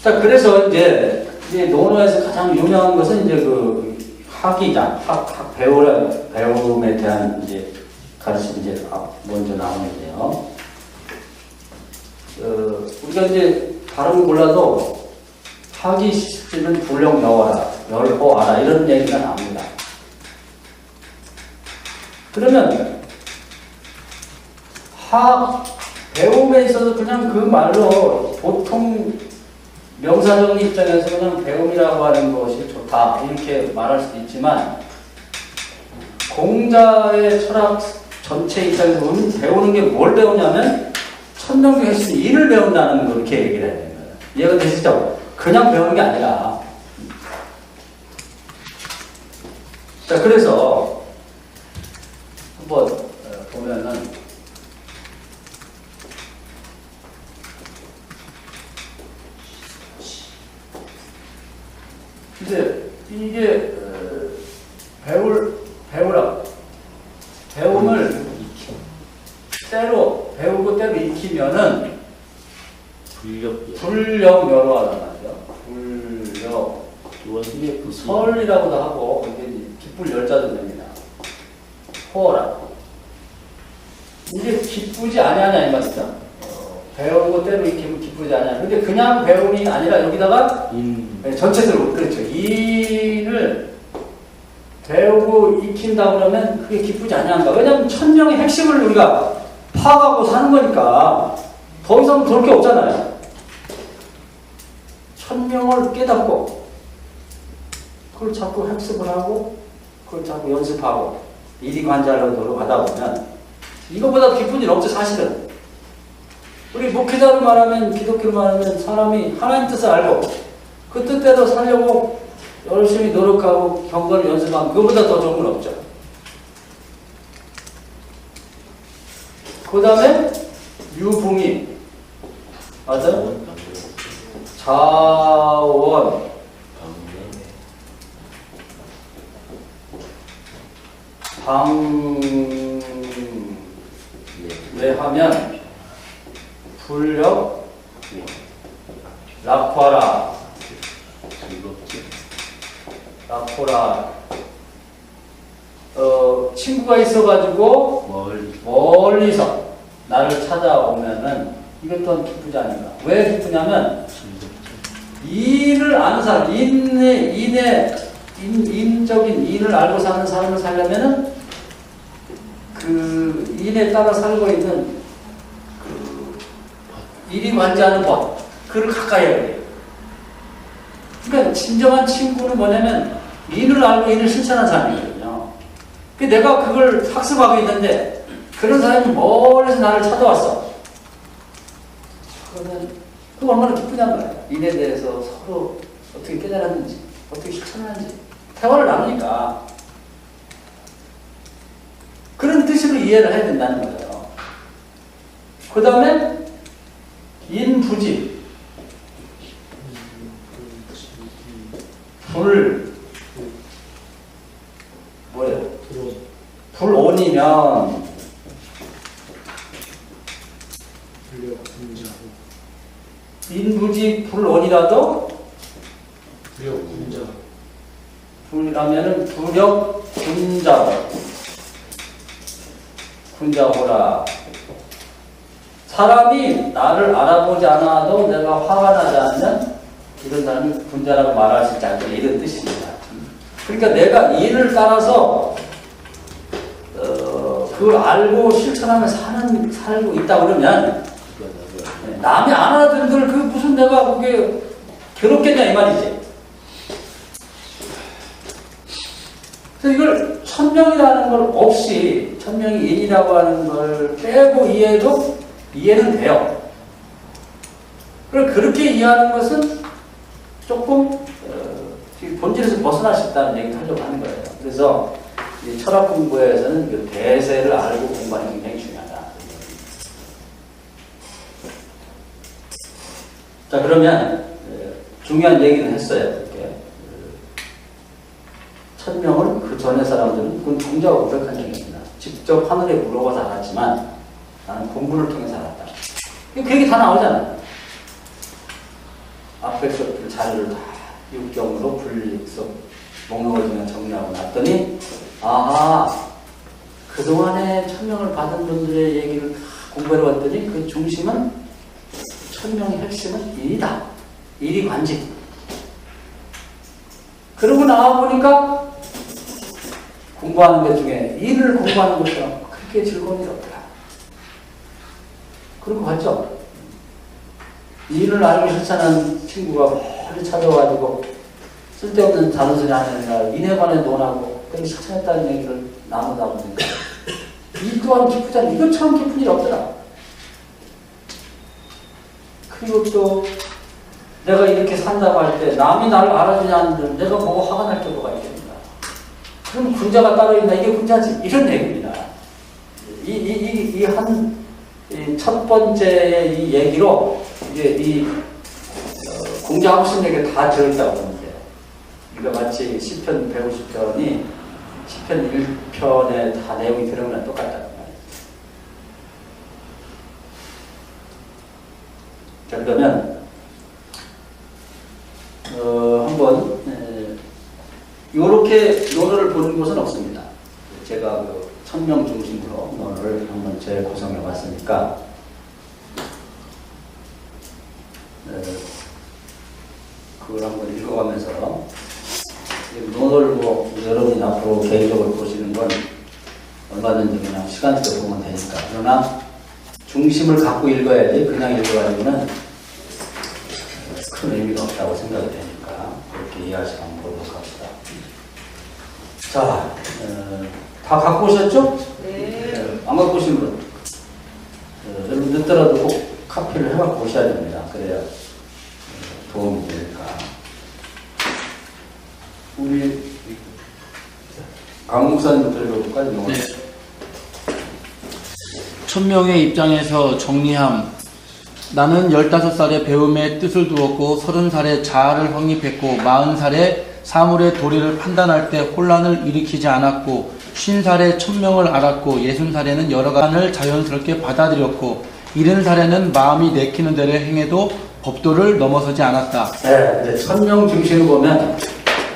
자, 그래서 이제 논어에서 가장 유명한 것은 이제 그 학이자 배움에 대한 이제 가르침 이제 먼저 나오는데요. 우리가 이제 발음을 몰라도 학이 시는 불령 열호하라 이런 얘기가 나옵니다. 그러면 배움에 있어서 그냥 그 말로 보통 명사적인 입장에서 그냥 배움이라고 하는 것이 좋다 이렇게 말할 수도 있지만, 공자의 철학 전체 입장에서 보면 배우는 게 뭘 배우냐면 1000명 중에 일을 배운다는 거 이렇게 얘기를 해야 되는 거예요. 이해가 되시죠? 그냥 배우는 게 아니라 자, 그래서 한번 보면은 이제 이게 배움을 때로 배우고 때로 익히면은 불력여로하단 말이죠. 불력 이게 설이라고도 하고 이게 기쁠 열자도 됩니다. 호라 이게 기쁘지 아니하냐 이 말이죠. 배우고 때로 익히면 기쁘지 않냐. 근데 그냥 배움이 아니라 여기다가 전체적으로 그렇죠. 인을 배우고 익힌다 그러면 그게 기쁘지 않냐인가. 왜냐하면 천명의 핵심을 우리가 파악하고 사는 거니까 더 이상 볼 게 없잖아요. 천명을 깨닫고 그걸 자꾸 학습을 하고 그걸 자꾸 연습하고 이리관자로 가다 보면 이거보다 기쁜 일 없죠 사실은. 우리 목회자로 말하면 기독교로 말하면 사람이 하나님 뜻을 알고 그 뜻대로 살려고 열심히 노력하고 경건을 연습하면 그거보다 더 좋은 건 없죠. 그 다음에 유붕이 맞아요? 자원 방외하면 불력 라코라 친구가 있어가지고 멀리서 나를 찾아오면은 이것 또한 기쁘지 않은가. 왜 기쁘냐면 인을 아는 사람, 인적인 인을 알고 사는 삶을 살려면은 그 인에 따라 살고 있는 그 이리관지하는 법, 그를 가까이 해야 돼요. 그러니까 진정한 친구는 뭐냐면 인을 알고 인을 실천하는 사람이거든요. 내가 그걸 학습하고 있는데 그런 사람이 멀리서 나를 찾아왔어. 그러면 그거 얼마나 기쁘냐는 거예요. 인에 대해서 서로 어떻게 깨달았는지, 어떻게 실천하는지 대화를 나누니까 그런 뜻으로 이해를 해야 된다는 거예요. 그 다음에 인부지 뭐예요? 불온이면 인부지 불온이라도 불이라면은 불력 군자호라. 사람이 나를 알아보지 않아도 내가 화가 나지 않으면 이런 사람이 군자라고 말할 수 있지 않다. 이런 뜻입니다. 그러니까 내가 인을 따라서 그걸 알고 실천하며 살고 있다 그러면 남이 안 알아듣는 걸 그 무슨 내가 그게 괴롭겠냐 이 말이지. 그래서 이걸 천명이라는 걸 없이 천명이 인이라고 하는 걸 빼고 이해해도 이해는 돼요. 그렇게 이해하는 것은 조금 본질에서 벗어날 수 있다는 얘기를 하려고 하는 거예요. 그래서 이 철학 공부에서는 그 대세를 알고 공부하는 게 굉장히 중요하다. 자, 그러면 중요한 얘기는 했어요. 이렇게. 천명을 그 전의 사람들은 그건 공자가 고백한 얘기입니다. 직접 하늘에 물어봐서 알았지만 나는 공부를 통해서 알았다. 그 얘기 다 나오잖아요. 앞에서 그 자료를 다 육경으로 분리해서 목록을 그냥 정리하고 났더니 아하, 그동안에 천명을 받은 분들의 얘기를 다 공부해봤더니 그 중심은 천명의 핵심은 일이다. 일이관지. 그러고 나와보니까 공부하는 것 중에 일을 공부하는 것처럼 그렇게 즐거운 일 없더라. 그런 거 같죠? 일을 알고 실천하는 친구가 멀리 찾아와가지고 쓸데없는 다른 소리 하느라 인에 관해 논하고 그렇게 실천했다는 얘기를 나누다 보니까 일 또한 기쁘지 않아. 이것처럼 기쁜 일 없더라. 그리고 또 내가 이렇게 산다고 할 때 남이 나를 알아주지 않는데 내가 뭐가 화가 날 경우가 있겠는가. 그럼 군자가 따로 있나? 이게 군자지. 이런 얘기입니다. 첫 번째 이 얘기로 이제 공자 학습력에 다 들어있다고 보면 돼요. 그러니까 마치 시편 150편이 시편 1편에 다 내용이 들어오면 똑같다는 말이에요. 자, 그러면 한번 이렇게 논어를 보는 곳은 없습니다. 제가 그 천명 중심으로 논어를 한번 재구성해 봤으니까 그걸 한번 읽어가면서 논어를 뭐 여러분이 앞으로 개인적으로 보시는 건 얼마든지 그냥 시간대로 보면 되니까. 그러나 중심을 갖고 읽어야지 그냥 읽어가지고는 큰 의미가 없다고 생각이 되니까 그렇게 이해하시고 한번 보도록 합시다. 자, 다 갖고 오셨죠? 네. 안 갖고 오신 분 여러분 늦더라도 꼭 카피를 해갖고 오셔야 됩니다. 그래야 도움이 되니까. 우리 강 목사님부터 읽어볼까요? 네. 천명의 입장에서 정리함. 나는 15살에 배움의 뜻을 두었고 30살에 자아를 확립했고 40살에 사물의 도리를 판단할 때 혼란을 일으키지 않았고 50살에 천명을 알았고 60살에는 여러 가지를 자연스럽게 받아들였고 70살에는 마음이 내키는 대로 행해도 법도를 넘어서지 않았다. 네, 이제 천명 중심을 보면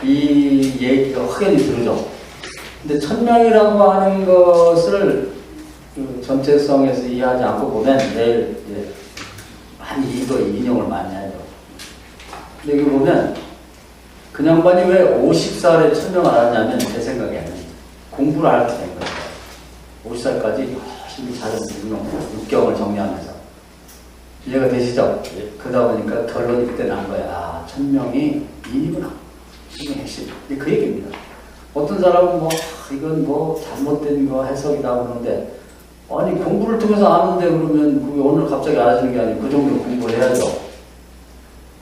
이 얘기가 확연히 들죠. 근데 천명이라고 하는 것을 그 전체성에서 이해하지 않고 보면 내일 많이 이거 인용을 많이 하죠. 근데 여기 보면 그 양반이 왜 50살에 천명을 알았냐면 제 생각에는 공부를 알게 된 거예요. 50살까지 열심히 잘해서 육경을 정리하면서 이해가 되시죠? 그러다 보니까 결론이 그때 난 거야. 아, 천명이 인이구나. 이게 핵심. 그 얘기입니다. 어떤 사람은 뭐 이건 뭐 잘못된 거 해석이다 그러는데 아니 공부를 통해서 아는데 그러면 그게 오늘 갑자기 알아지는 게 아니고 그 정도 공부를 해야죠.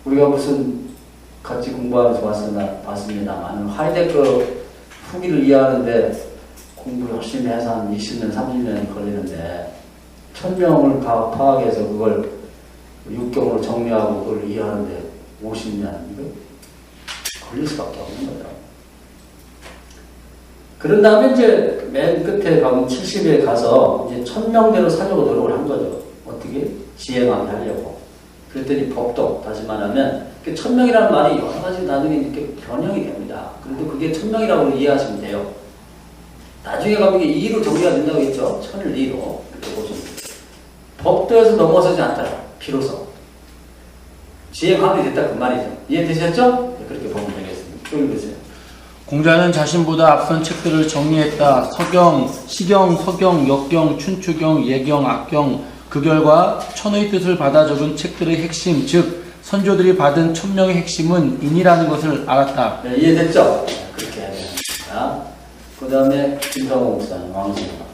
우리가 무슨 같이 공부하면서 봤습니다만 하이데크 후기를 이해하는데 공부 열심히 해서 한 20년, 30년이 걸리는데 천명을 다 파악해서 그걸 육경으로 정리하고 그걸 이해하는데 50년 이거 걸릴 수밖에 없는 거죠. 그런 다음에 이제 맨 끝에 가면 70에 가서 이제 천명대로 살려고 노력을 한 거죠. 어떻게? 시행하게 하려고. 그랬더니 법도, 다시 말하면, 천명이라는 말이 여러 가지 나중에 이렇게 변형이 됩니다. 그래도 그게 천명이라고 이해하시면 돼요. 나중에 가면 이게 2로 정리가 된다고 했죠. 천을 2로. 이렇게 보시면. 법도에서 넘어서지 않더라. 비로소. 시행하게 됐다. 그 말이죠. 이해되셨죠? 그렇게 보면 되겠습니다. 또 읽으세요. 공자는 자신보다 앞선 책들을 정리했다. 서경, 시경, 서경, 역경, 춘추경, 예경, 악경, 그 결과 천의 뜻을 받아 적은 책들의 핵심, 즉 선조들이 받은 천명의 핵심은 인이라는 것을 알았다. 네, 이해됐죠? 그렇게 해야 됩니다. 그 다음에 김성호 목사님, 왕순가.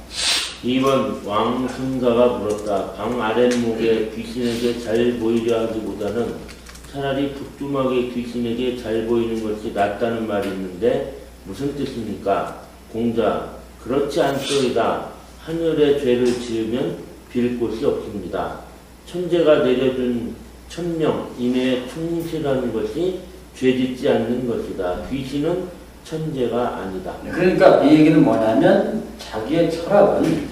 2번 왕순가가 물었다. 방 아랫목에 귀신에게 잘 보이려 하기보다는 차라리 북두막의 귀신에게 잘 보이는 것이 낫다는 말이 있는데 무슨 뜻입니까? 공자, 그렇지 않소이다. 하늘에 죄를 지으면 빌 곳이 없습니다. 천재가 내려준 천명, 인에 충실하는 것이 죄짓지 않는 것이다. 귀신은 천재가 아니다. 그러니까 이 얘기는 뭐냐면 자기의 철학은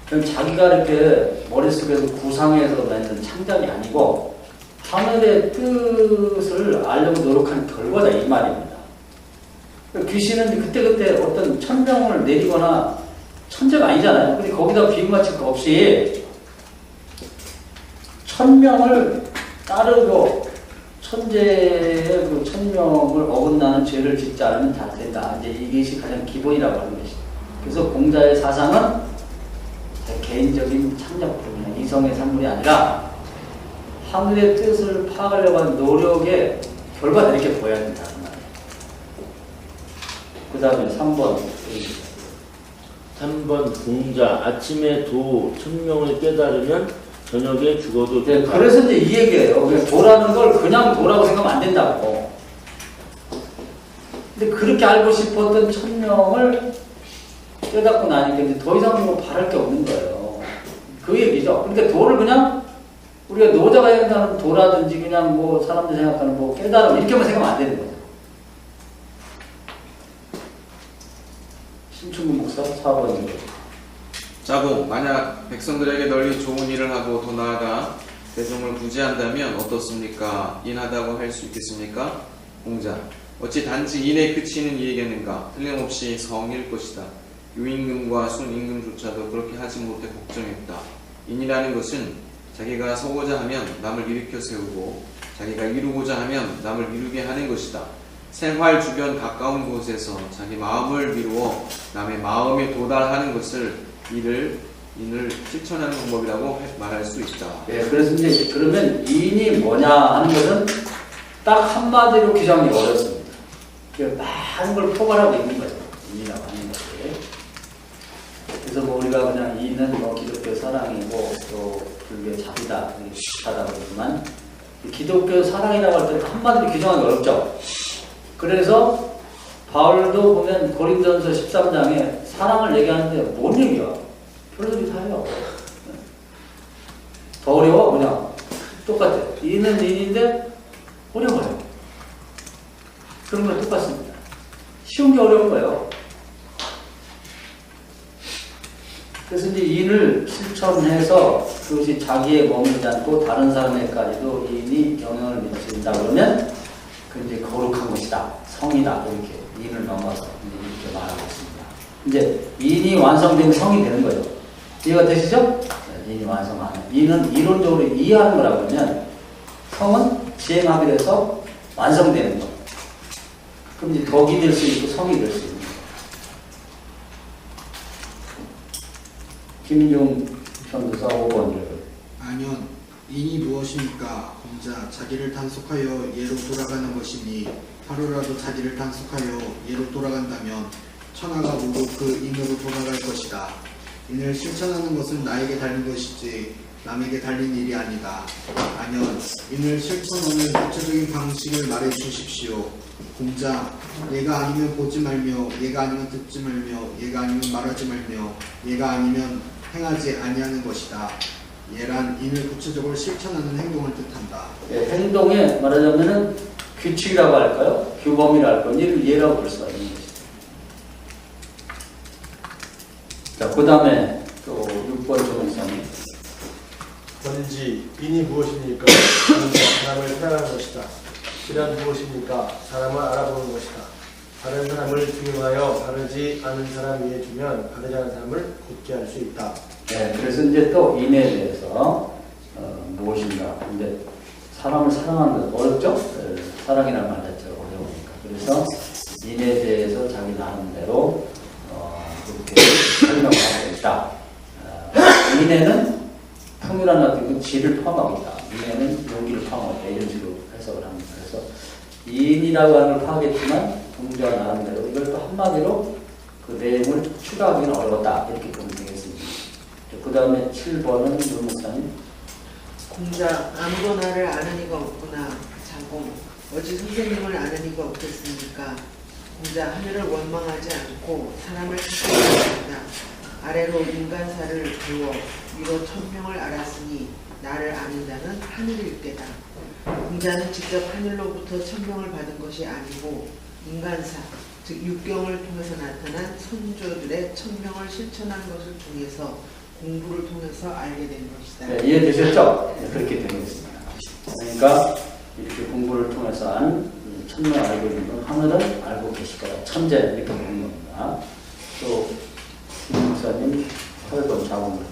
그냥 자기가 이렇게 머릿속에서 구상해서 만든 창작이 아니고 하늘의 뜻을 알려고 노력하는 결과다 이 말입니다. 귀신은 그때그때 어떤 천명을 내리거나 천재가 아니잖아요. 근데 거기다 비유 맞출 거 없이 천명을 따르고 천재의 그 천명을 어긋나는 죄를 짓지 않으면 다 된다. 이제 이것이 가장 기본이라고 하는 것이죠. 그래서 공자의 사상은 제 개인적인 창작품이야. 이성의 산물이 아니라 하늘의 뜻을 파악하려고 하는 노력의 결과가 이렇게 보여야 된다. 그 다음에 3번. 3번 공자, 아침에 도 천명을 깨달으면 저녁에 죽어도 된다. 네, 그래서 이제 이 얘기예요. 도라는 걸 그냥 도라고 생각하면 안 된다고. 근데 그렇게 알고 싶었던 천명을 깨닫고 나니까 이제 더 이상 뭐 바랄 게 없는 거예요. 그 얘기죠. 그러니까 도를 그냥 우리가 노자가 생각하는 도라든지 그냥 뭐 사람들이 생각하는 뭐 깨달음 이렇게만 생각하면 안 되는 거죠. 신춘구 목사 4번입니다. 자공, 만약 백성들에게 널리 좋은 일을 하고 더 나아가 대중을 구제한다면 어떻습니까? 인하다고 할 수 있겠습니까? 공자, 어찌 단지 인에 그치는 이에게는가? 틀림없이 성일 것이다. 유임금과 순임금조차도 그렇게 하지 못해 걱정했다. 인이라는 것은 자기가 서고자 하면 남을 일으켜 세우고 자기가 이루고자 하면 남을 이루게 하는 것이다. 생활 주변 가까운 곳에서 자기 마음을 미루어 남의 마음에 도달하는 것을 인을 실천하는 방법이라고 말할 수 있다. 예, 그래서 이제 그러면 인이 뭐냐 하는 것은 딱 한마디로 규정이 어렵습니다. 많은 걸 포괄하고 있는 거죠. 인이라고 하는 것이. 그래서 뭐 우리가 그냥 인은 뭐 기독교 사랑이고 또 불교 자비다 이렇게 비슷하다고 그러지만 기독교 사랑이라고 할 때 한마디로 규정하기 어렵죠. 그래서 바울도 보면 고린도전서 13장에 사랑을 얘기하는데 뭔 얘기야? 별소리 다 해요. 더 어려워? 그냥 똑같아. 인은 인인데 어려워요. 그런 건 똑같습니다. 쉬운 게 어려운 거예요. 그래서 이제 인을 실천해서 그것이 자기에 머물지 않고 다른 사람에게까지도 인이 영향을 미친다 그러면 그 이제 거룩한 것이다, 성이다 이렇게 인을 넘어서 이제 이렇게 말하고 있습니다. 이제 인이 완성되면 성이 되는 거예요. 이해가 되시죠? 네, 인이 완성하는. 인은 이론적으로 이해하는 거라고 하면 성은 지행하게 돼서 완성되는 거. 그럼 이제 덕이 될 수 있고 성이 될 수 있는 거. 김인중 편도사 5번을. 아니요. 인이 무엇입니까? 공자, 자기를 단속하여 예로 돌아가는 것이니 하루라도 자기를 단속하여 예로 돌아간다면 천하가 모두 그 인으로 돌아갈 것이다. 인을 실천하는 것은 나에게 달린 것이지 남에게 달린 일이 아니다. 아니요. 인을 실천하는 구체적인 방식을 말해 주십시오. 공자, 얘가 아니면 보지 말며 얘가 아니면 듣지 말며 얘가 아니면 말하지 말며 얘가 아니면 행하지 아니하는 것이다. 얘란 인을 구체적으로 실천하는 행동을 뜻한다. 예, 행동에 말하자면은 규칙이라고 할까요? 규범이라고 할까요? 얘를 예라고 볼 수가 있는 것이죠. 자, 그 다음에 또 6번 조문사님. 번지, 인이 무엇입니까? 사람을 사랑하는 것이다. 이란 무엇입니까? 사람을 알아보는 것이다. 다른 사람을 중용하여 바르지 않은 사람 위에 두면 바르지 않은 사람을 굳게 할 수 있다. 네, 그래서 이제 또 인에 대해서 무엇인가. 근데 사람을 사랑하는 것 어렵죠? 네, 사랑이라는 말 자체가 어려우니까. 그래서 인에 대해서 자기 나름대로 그렇게 설명을 하고 있다. 인에는 풍요라는 어떤 질을 포함하고 있다. 인에는 용기를 포함하고 있다. 이런 식으로 해석을 합니다. 그래서 인이라고 하는 걸 파악했지만 공자가 나름대로 이걸 또 한마디로 그 내용을 추가하기는 어려웠다. 이렇게 보면 되겠습니다. 그 다음에 7번은 윤목사님. 공자, 아무도 나를 아는 이가 없구나. 자공, 어찌 선생님을 아는 이가 없겠습니까? 공자, 하늘을 원망하지 않고 사람을 찾아낸다. 아래로 인간사를 배워 위로 천명을 알았으니 나를 아는 자는 하늘일 때다. 공자는 직접 하늘로부터 천명을 받은 것이 아니고 인간사, 즉 육경을 통해서 나타난 선조들의 천명을 실천한 것을 통해서 공부를 통해서 알게 된 것이다. 네, 이해되셨죠? 네, 그렇게 되겠습니다. 그러니까 이렇게 공부를 통해서 한 천명 알고 있는 건 하늘은 알고 계실 거다. 천재 이렇게 보는 겁니다. 또 김목사님 8번 자문을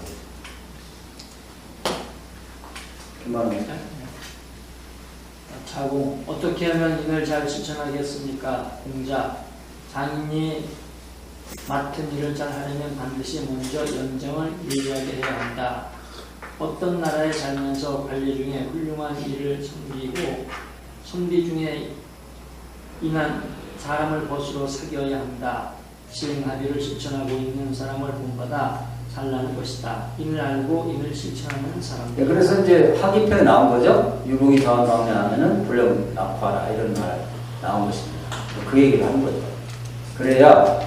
그만합니다. 자공, 어떻게 하면 인을 잘 실천하겠습니까? 공자, 장인이 맡은 일을 잘 하려면 반드시 먼저 연정을 예리하게 해야 한다. 어떤 나라에 살면서 관리 중에 훌륭한 일을 섬기고 선비 중에 인한 사람을 벗으로 사귀어야 한다. 시행합의를 실천하고 있는 사람을 본받아 잘나는 것이다. 인을 알고 인을 실천하는 사람들. 네, 그래서 이제 학위편에 나온 거죠. 유봉이 더한 방면 하면은 불령 낙화라 이런 말 나온 것입니다. 그 얘기를 하는 거죠. 그래야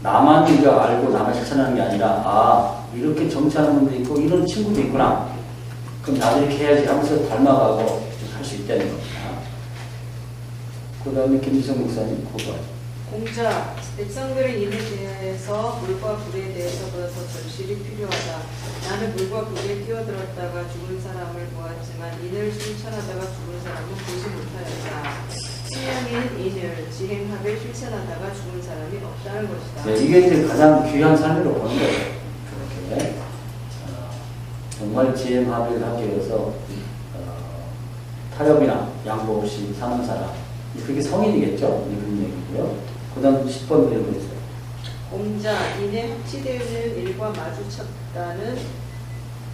나만 이거 알고 나만 실천하는 게 아니라 아 이렇게 정치하는 분도 있고 이런 친구도 있구나. 그럼 나도 이렇게 해야지 하면서 닮아가고 할 수 있다는 겁니다. 그 다음에 김지성 목사님 9번. 공자, 백성들의 인에 대해서 물과 불에 대해서보다 더 절실히 필요하다. 나는 물과 불에 뛰어들었다가 죽은 사람을 보았지만 인을 실천하다가 죽은 사람은 보지 못하였다. 신령인 인을 지행하되 실천하다가 죽은 사람이 없다는 것이다. 네, 이게 이제 가장 귀한 삶으로 보는 거예요. 그렇게 정말 지행합의를 하기 위해서 타협이나 양보 없이 사는 사람. 그게 성인이겠죠. 이런 얘기고요. 그 다음 10번 읽어주세요. 공자, 인에 합치되는 일과 마주쳤다는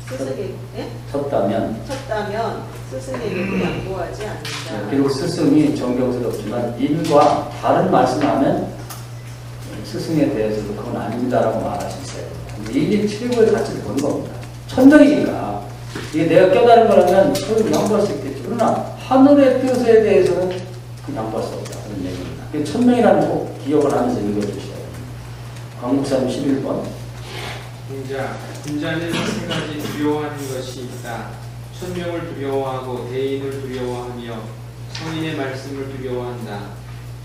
스승에게 쳤다면 스승에게도 양보하지 않는다. 그리고 스승이 정경스럽지만 인과 다른 말씀하면 스승에 대해서도 그건 아닙니다라고 말할 수 있어요. 인이 최고의 가치를 보는 겁니다. 천명이니까 이게 내가 깨달은 거라면 그걸 양보할 수 있겠죠. 그러나 하늘의 뜻에 대해서는 그 양보할 수 없다. 그런 얘기입니다. 천명이라는 거 꼭 기억을 하면서 읽어주셔야 됩니다. 강목사님 11번. 군자는 세 가지 두려워하는 것이 있다. 천명을 두려워하고 대인을 두려워하며 성인의 말씀을 두려워한다.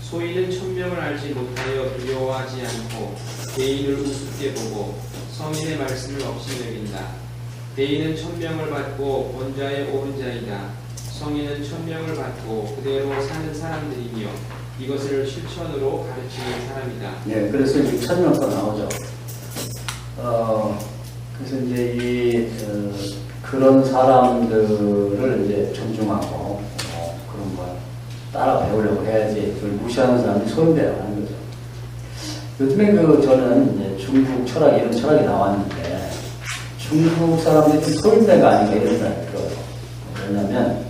소인은 천명을 알지 못하여 두려워하지 않고 대인을 우습게 보고 성인의 말씀을 업신여긴다. 대인은 천명을 받고 본자의 옳은 자이다. 성인은 천명을 받고 그대로 사는 사람들이며 이것을 실천으로 가르치는 사람이다. 네, 그래서 이제 천명서 나오죠. 그래서 이제 그런 사람들을 이제 존중하고 그런 걸 따라 배우려고 해야지 그걸 무시하는 사람이 소인배라고 하는 거죠. 요즘에 저는 이제 중국 철학 이런 철학이 나왔는데 중국 사람들이 좀 소인배가 아닌가 이런 생각이 들어요. 왜냐면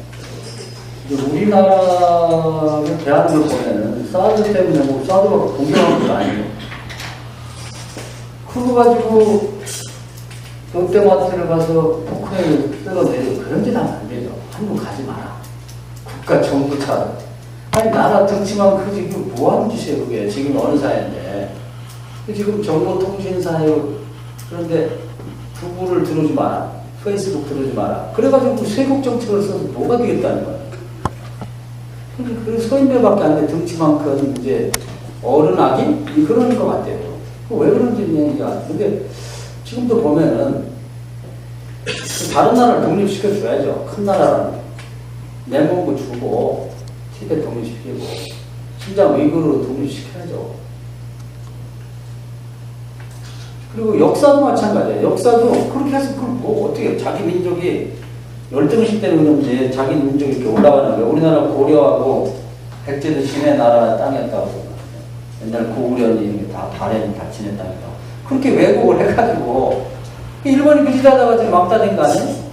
우리나라를 대하는 걸 보면은 사드 때문에 뭐 사드가 공격하는 것도 아니고 그거 가지고 롯데마트를 가서 포크레인을 뜯어내고 그런 짓 하면 안 되죠. 한국 가지 마라. 국가 정부 탓. 아니 나라 등치만 크지 그 뭐하는 짓이에요 그게. 지금 어느 사회인데 지금 정보통신사예요. 그런데 구글을 들어오지 마라. 페이스북 들어오지 마라. 그래가지고 세국 정책을 써서 뭐가 되겠다는 거야. 그 소인배밖에 안 돼. 등치만큼 이제 어른아기? 그런 것 같아요. 왜 그런지 얘기가. 근데 지금도 보면은 다른 나라를 독립시켜줘야죠. 큰 나라라는. 내몽고 주고 티베트 독립시키고 신장 위구르 독립시켜야죠. 그리고 역사도 마찬가지예요. 역사도 그렇게 해서 그걸 뭐 어떻게 자기 민족이 열등시 때문에 그런지 자기 민족이 이렇게 올라가는 거예요. 우리나라 고려하고 백제도 지네 나라 땅이었다고. 옛날 고구려니 다 발해는 다 지네 땅이라고. 그렇게 왜곡을 해가지고 일본이 그 짓하다가 지금 왕따된 거 아니에요?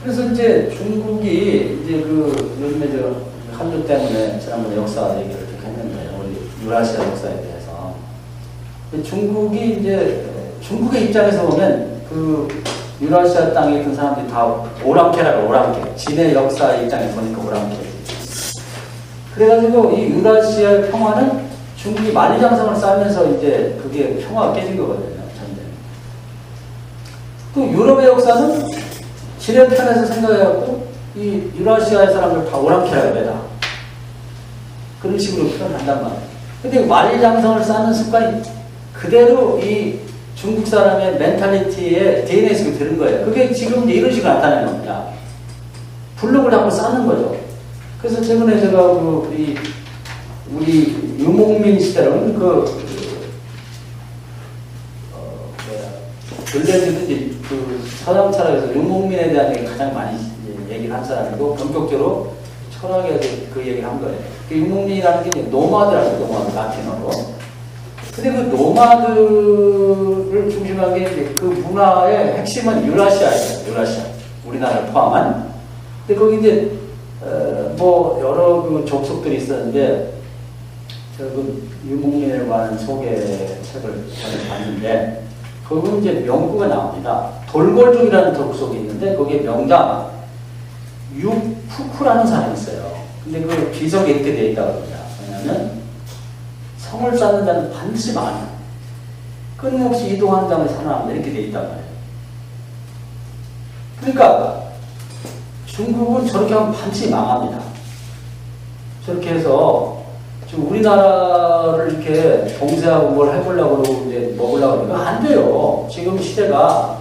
그래서 이제 중국이 이제 요즘에 한류 때문에 지난번에 역사 얘기를 이렇게 했는데 우리 유라시아 역사에 대해서 중국이 이제 중국의 입장에서 보면 유라시아 땅에 있던 사람들이 다 오랑캐라고 오랑캐. 진해 역사 입장에서 보니까 오랑캐. 그래가지고 이 유라시아 평화는 중국이 만리장성을 쌓으면서 이제 그게 평화가 깨진 거거든요. 전쟁. 또 유럽의 역사는 지뢰 편에서 생각해갖고 이 유라시아의 사람들 다 오랑캐라고 해다. 그런 식으로 표현한단 말이에요. 근데 만리장성을 쌓는 습관이 그대로 이 중국 사람의 멘탈리티에 DNA 속에 들은 거예요. 그게 지금 이제 이런 식으로 나타나는 겁니다. 블록을 한번 쌓는 거죠. 그래서 최근에 제가 우리 유목민 시대로는 근래에도 이제 서양 철학에서 유목민에 대한 얘기 가장 많이 얘기를 한 사람이고 본격적으로 철학에서 그 얘기를 한 거예요. 그 유목민이라는 게 이제 노마드라고 노마드 라틴어로. 근데 그 노마드를 중심한 게 이제 그 문화의 핵심은 유라시아예요. 유라시아. 우리나라를 포함한. 근데 거기 이제 뭐 여러 족속들이 있었는데 유목민에 관한 소개 책을 전에 봤는데 거기 이제 명구가 나옵니다. 돌골족이라는 족속이 있는데 거기에 명장 유푸쿠라는 사람이 있어요. 근데 그 비석에 이렇게 되어 있다고 그러냐. 왜냐면 성을 쌓는 자는 반드시 망한다. 끊임없이 이동하는 자만 살아남는다. 이렇게 되어 있단 말이에요. 그러니까 중국은 저렇게 하면 반드시 망합니다. 저렇게 해서 지금 우리나라를 이렇게 봉쇄하고 뭘 해보려고 그러고 이제 먹으려고 그러면 안 돼요. 지금 시대가.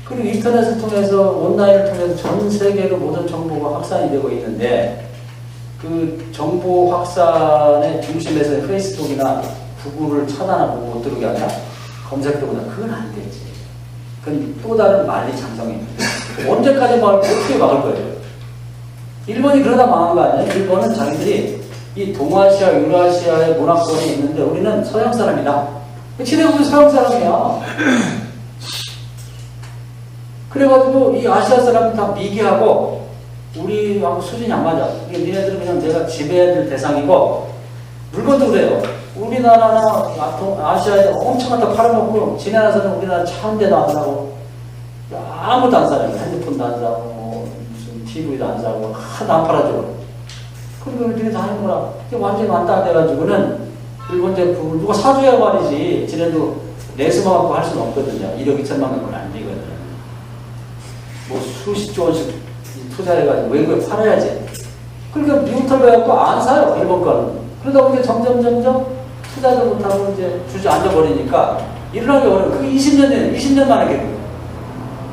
그리고 인터넷을 통해서 온라인을 통해서 전 세계로 모든 정보가 확산이 되고 있는데 그 정보 확산의 중심에서 페이스북이나 구글을 차단하고 못 들어오게 하냐? 검색도보다 그건 안 되지. 그건 또 다른 만리 장성입니다. 언제까지 막을 거예요? 어떻게 막을 거예요? 일본이 그러다 망한 거 아니에요? 일본은 자기들이 이 동아시아, 유라시아의 문화권이 있는데 우리는 서양 사람이다. 지네국은 서양 사람이야. 그래가지고 이 아시아 사람은 다 미개하고 우리하고 수준이 안 맞아. 니네들은 그냥 내가 지배해야 될 대상이고 물건도 그래요. 우리나라나 아시아에 엄청 갖다 팔아먹고 지네나라에서는 우리나라 차 한 대도 안 사고 아무도 안 사요. 핸드폰도 안 사고 뭐 무슨 TV도 안 사고 하나도 안 팔아줘. 그리고 니네 다 하는 거라. 완전히 완다 돼가지고는 일본 제품을 누가 사줘야 말이지. 지네도 내수만 갖고 할 수는 없거든요. 1억 2천만 갖고는 안 되거든. 뭐 수십조 원씩 투자해가지고 외국에 팔아야지. 그러니까 미국 털고 해갖고 안 사요. 일본 거는. 그러다 보니 점점 투자도 못하고 이제 주저앉아버리니까 일어나기 어려워. 그게 20년 만에 개그.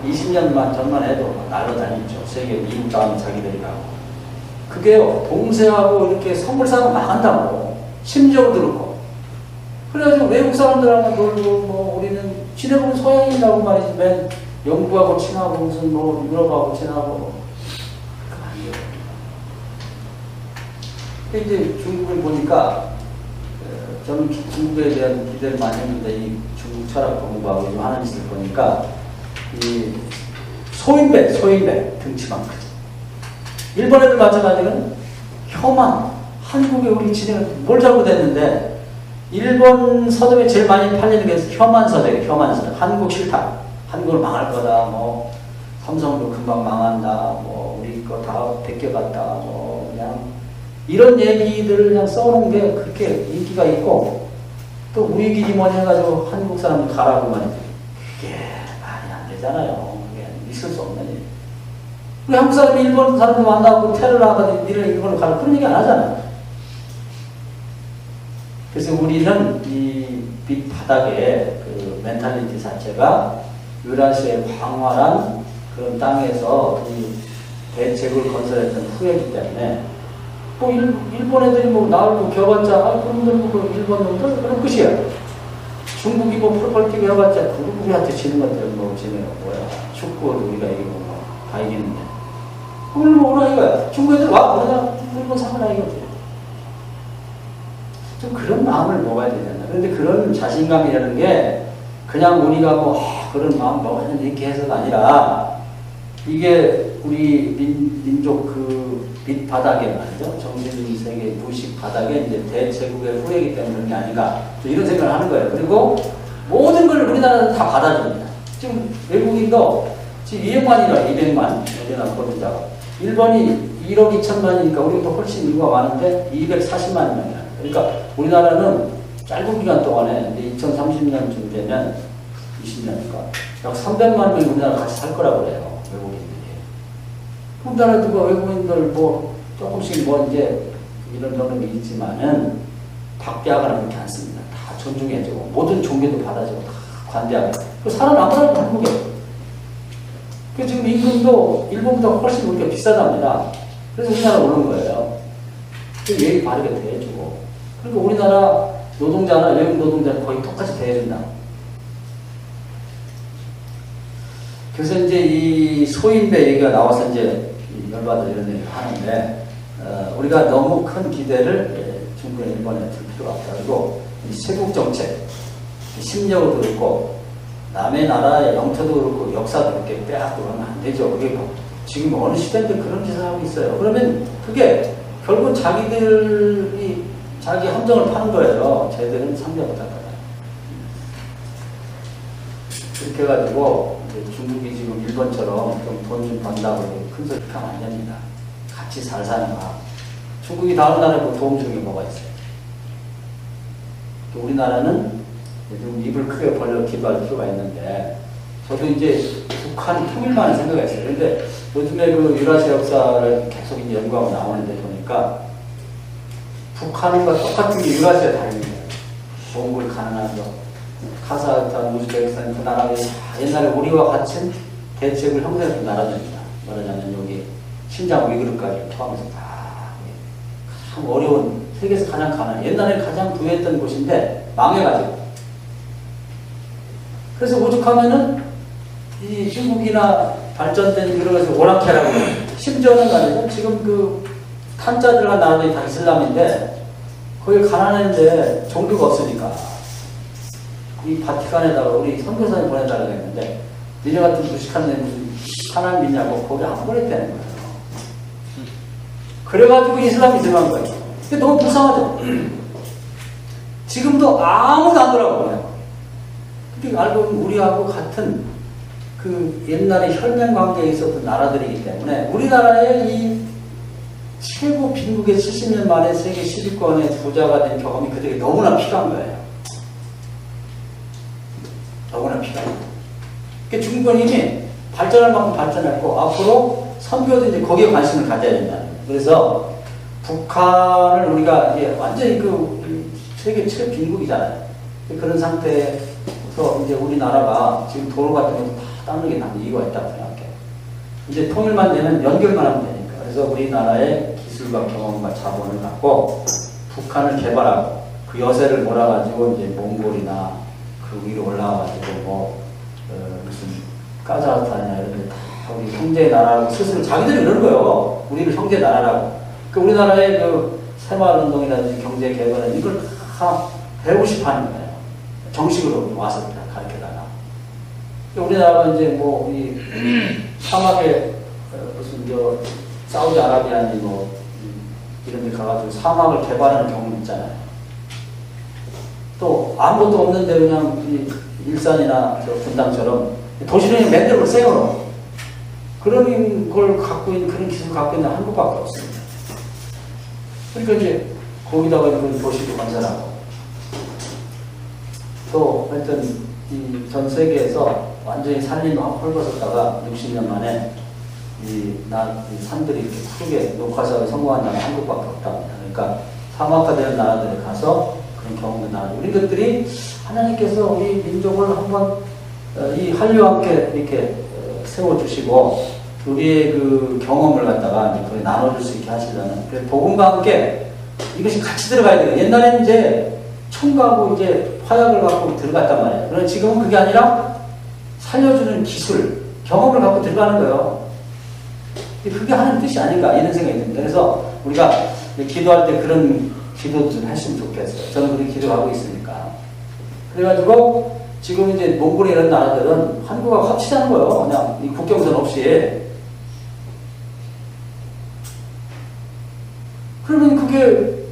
20년만 전만 해도 날아다니죠. 세계 미국 다음에 자기들이 가고. 그게요, 동세하고 이렇게 선물 사면 망한다고. 심적으로 그렇고. 그래가지고 외국 사람들하고 놀고, 뭐, 우리는 지내보면 서양인이라고 말이지. 맨 영국하고 친하고 무슨 뭐, 유럽하고 친하고. 그거 아니에요. 근데 이제 중국을 보니까, 저는 중국에 대한 기대를 많이 했는데, 이 중국 철학 공부하고 좀 하는 짓을 보니까, 이 소인배 등치만 크지. 일본 애들 마찬가지는 혐한 한국에 우리 진행을 뭘 잘못했는데 일본 서점에 제일 많이 팔리는 게 혐한 서적. 한국 싫다. 한국을 망할 거다. 뭐 삼성도 금방 망한다. 뭐 우리 거 다 베껴갔다. 뭐 그냥 이런 얘기들을 그냥 써놓은 게 그렇게 인기가 있고 또 우이기지머니 해가지고 한국 사람들 가라고 말이지. 그게 말이 안 되잖아요. 그게 있을 수 없는 일. 우리 한국 사람이 일본 사람들 만나고 테러를 하거든 니를 일본을 가라 그런 얘기 안 하잖아요. 그래서 우리는 이 빛 바닥에 그 멘탈리티 자체가 유라시아의 광활한 그런 땅에서 이 대책을 건설했던 후예이기 때문에 뭐 일본 애들이 뭐 나오고 겨봤자 그놈들 뭐 일본 놈들 그럼 끝이야. 중국이 뭐 펄펄 뛰고 해봤자 우리한테 지는 것들 뭐 지네요. 뭐야 축구도 우리가 이기고 뭐 다 이기는데 그걸 뭐 오라 이거야. 중국 애들 와 우리가 일본 사거나 이거지. 좀 그런 마음을 먹어야 되잖아. 그런데 그런 자신감이라는 게 그냥 우리가 뭐 그런 마음 먹어야 된다 이렇게 해서가 아니라 이게 우리 민족 그 빛 바닥에 말이죠. 정신주의 세계 무식 바닥에 이제 대제국의 후예이기 때문에 그런 게 아닌가 이런 생각을 하는 거예요. 그리고 모든 걸 우리나라는 다 받아줍니다. 지금 외국인도 지금 200만이라 200만 여기나 거주자가 일본이 1억 2천만이니까 우리보다 훨씬 인구가 많은데 240만 명이야. 그러니까 우리나라는 짧은 기간 동안에 2030년쯤 되면 20년이니까 약 300만 명이 우리나라 같이 살 거라고 그래요. 외국인들이. 우리나라 누가 외국인들 뭐 조금씩 뭐 이제 이런 저런 게 있지만은 박대하거나 그렇게 않습니다. 다 존중해주고 모든 종교도 받아주고 다 관대하고 그 살아남으라고 한국에. 그 지금 임금도 일본보다 훨씬 우리가 비싸답니다. 그래서 우리나라 오는 거예요. 그 예의 바르게 대해주고. 그리고 우리나라 노동자나 외국 노동자는 거의 똑같이 대해준다. 그래서 이제 이 소인배 얘기가 나와서 이제 열받아 이런 얘기를 하는데, 우리가 너무 큰 기대를 중국과 일본에 둘 필요가 없다. 그리고 이 세국 정책, 심력도 그렇고, 남의 나라의 영토도 그렇고, 역사도 그렇게 빼앗고 그러면 안 되죠. 그게 뭐 지금 어느 시대인데 그런 짓을 하고 있어요. 그러면 그게 결국 자기들이 자기 함정을 파는 거예요. 쟤들은 상대 못할 거다. 그렇게 해가지고 중국이 지금 일본처럼 좀 돈 좀 번다고 큰 소리 하면 안 됩니다. 같이 잘 사는 거. 중국이 다른 나라에 도움 주는 게 뭐가 있어요? 우리나라는 좀 입을 크게 벌려 기도할 필요가 있는데, 저도 이제 북한 통일만을 생각했어요. 그런데 요즘에 그 유라시아 역사를 계속 이제 연구하고 나오는데 보니까 북한과 똑같은 게 유라시아 다릅니다. 몽골 가난한 거, 카자흐스탄, 우즈베키스탄 그 나라들이 옛날에 우리와 같은 대책을 형성했던 나라들입니다. 말하자면 여기 신장 위구르까지 포함해서 참 어려운, 세계에서 가장 가난한, 옛날에 가장 부유했던 곳인데 망해가지고. 그래서 오죽하면은 이 중국이나 발전된 여러 가지 오락해라고, 심지어는 말이죠. 지금 그 탄자들과 나라들이 다 이슬람인데 거기 가난한데 종교가 없으니까 이 바티칸에다가 우리 선교사님 보내달라고 했는데 니네 같은 무식한 애 무슨 하나님 믿냐고 거기 안 보냈다는 거예요. 그래가지고 이슬람이 들어간 거예요. 근데 너무 불쌍하죠. 지금도 아무도 안 돌아보네요. 근데 알고 보면 우리하고 같은 그 옛날에 혈맹 관계에 있었던 나라들이기 때문에 우리나라의 이 최고 빈국의 70년 만에 세계 10위권의 부자가 된 경험이 그들에게 너무나 필요한 거예요. 너무나 필요한 거예요. 그러니까 중국은 이미 발전할 만큼 발전했고 앞으로 선교도 이제 거기에 관심을 가져야 된다는 거예요. 그래서 북한을 우리가 이제 완전히 그 세계 최빈국이잖아요. 그런 상태에서 이제 우리나라가 지금 도로 같은 것도 다 닦는 게 난 이유가 있다고 생각해요. 이제 통일만 되면 연결만 하면 되니까. 그래서 우리나라의 기술과 경험과 자본을 갖고 북한을 개발하고 그 여세를 몰아가지고 이제 몽골이나 그 위로 올라와가지고 뭐 무슨 카자흐스탄이나 이런 데 다 우리 형제 나라라고 스스로 자기들이 그러는 거예요. 우리를 형제 나라라고. 그 우리나라의 그 새마을운동이라든지 경제 개발은 이걸 다 배우고 싶어 하는 거예요. 정식으로 와서 가르쳐달라. 우리나라가 이제 뭐 이 사막에 무슨 저 사우디아라비아니 뭐 이런 데 가가지고 사막을 개발하는 경우 있잖아요. 또 아무것도 없는데 그냥 일산이나 저 분당처럼 도시를 만들고 생으로 그런 걸 갖고 있는, 그런 기술을 갖고 있는 한국밖에 없습니다. 그러니까 이제 거기다가 그런 도시도 건설하고 또 하여튼 이 전 세계에서 완전히 산림이 헐벗었다가 60년 만에 이 산들이 이렇게 크게 녹화사업에 성공한 나라가 한국밖에 없답니다. 그러니까 사막화되는 나라들에 가서 그런 경험도 나누고 우리 것들이 하나님께서 우리 민족을 한번 이 한류와 함께 이렇게 세워주시고 우리의 그 경험을 갖다가 이제 거의 나눠줄 수 있게 하시려는 그래서 복음과 함께 이것이 같이 들어가야 돼요. 옛날에는 이제 총가하고 이제 화약을 갖고 들어갔단 말이에요. 그런데 지금은 그게 아니라 살려주는 기술, 경험을 갖고 들어가는 거예요. 그게 하나님 뜻이 아닌가 이런 생각이 듭니다. 그래서 우리가 기도할 때 그런 기도도 좀 했으면 좋겠어요. 저는 그렇게 기도하고 있으니까. 그래가지고 지금 이제 몽골 이런 나라들은 한국하고 합치자는 거예요. 그냥 이 국경선 없이. 그러면 그게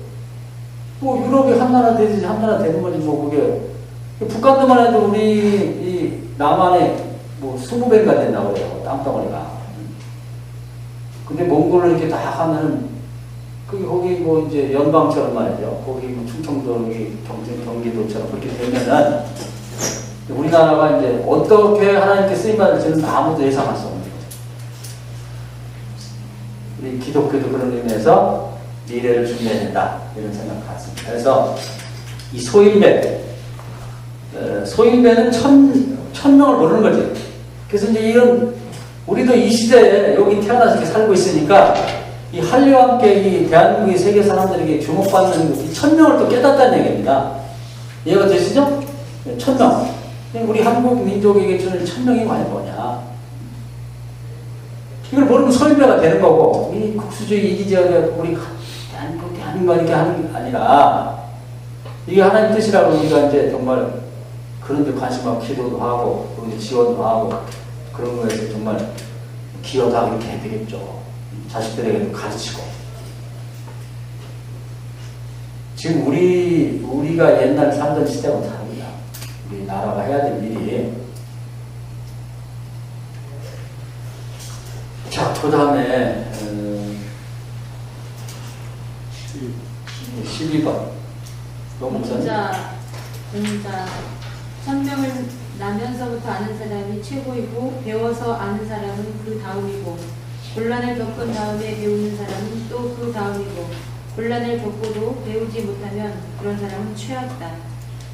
뭐 유럽이 한 나라 되듯이 한 나라 되는 거지 뭐 그게. 북한도만 해도 우리 이 남한에 뭐 20배가 된다고 그래요. 땅덩어리가. 근데 몽골을 이렇게 다 하면은 거기 뭐 이제 연방처럼 말이죠. 거기 뭐 충청도, 경기도처럼 그렇게 되면은 우리나라가 이제 어떻게 하나님께 쓰임받을지는 아무도 예상할 수 없는 거죠. 우리 기독교도 그런 의미에서 미래를 준비해야 된다 이런 생각 같습니다. 그래서 이 소인배는 천 명을 모르는 거죠. 그래서 이제 이런 우리도 이 시대에 여기 태어나서 이렇게 살고 있으니까 이 한류와 함께 이 대한민국의 세계 사람들에게 주목받는 이 1000명을 또 깨닫다는 얘기입니다. 이해가 되시죠? 1000명. 우리 한국 민족에게 주는 1000명이 과연 뭐냐? 이걸 모르면 소인배가 되는 거고, 이 국수주의 이기적에 우리 대한민국만 이렇게 하는 게 아니라, 이게 하나님 뜻이라고 우리가 이제 정말 그런 데 관심하고 기도도 하고, 지원도 하고, 그런 거에서 정말 기여다 그렇게 해야 되겠죠. 자식들에게도 가르치고. 지금 우리가 옛날 살던 시대하고 다릅니다. 우리 나라가 해야 될 일이. 자, 그 다음에 12번. 공자 천명을 나면서부터 아는 사람이 최고이고 배워서 아는 사람은 그 다음이고 곤란을 겪은 다음에 배우는 사람은 또 그 다음이고 곤란을 겪고도 배우지 못하면 그런 사람은 최악이다.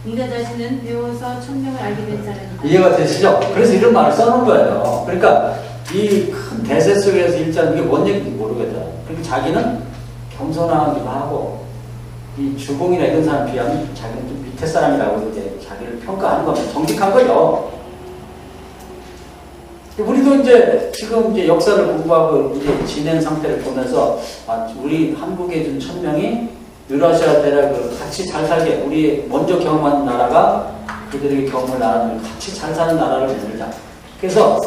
공자 자신은 배워서 천명을 알게 된 사람이다. 이해가 되시죠? 그래서 이런 말을 써놓은 거예요. 그러니까 이 큰 대세 속에서 일단 이게 뭔 얘기인지 모르겠다. 그러니까 자기는 겸손하기도 하고 이 주공이나 이런 사람 비하면 자기는 좀 밑에 사람이라고 이제 자기를 평가하는 거면 정직한 거죠. 우리도 이제 지금 이제 역사를 공부하고 이제 진행 상태를 보면서 우리 한국에 준 천명이 유라시아 대략 같이 잘 살게 우리 먼저 경험한 나라가 그들에게 경험을 나누면 같이 잘 사는 나라를 만들자. 그래서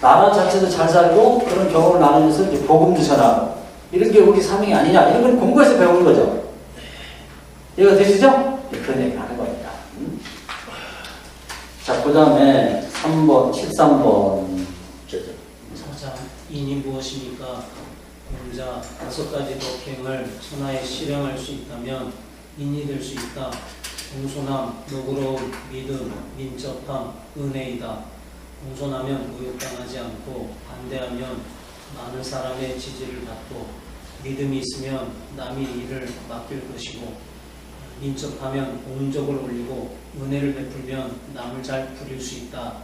나라 자체도 잘 살고 그런 경험을 나누면서 이제 복음도 전하고 이런 게 우리 사명이 아니냐 이런 건 공부해서 배우는 거죠. 이해가 되시죠? 그런 얘기를 하는 겁니다. 자, 그 다음에 3번, 13번. 사장, 인이 무엇입니까? 공자 5가지 덕행을 천하에 실행할 수 있다면 인이 될 수 있다. 공손함, 너그러움, 믿음, 민첩함, 은혜이다. 공손하면 모욕당하지 않고 반대하면 많은 사람의 지지를 받고 믿음이 있으면 남이 일을 맡길 것이고 민첩하면 공적을 올리고 은혜를 베풀면 남을 잘 부릴 수 있다.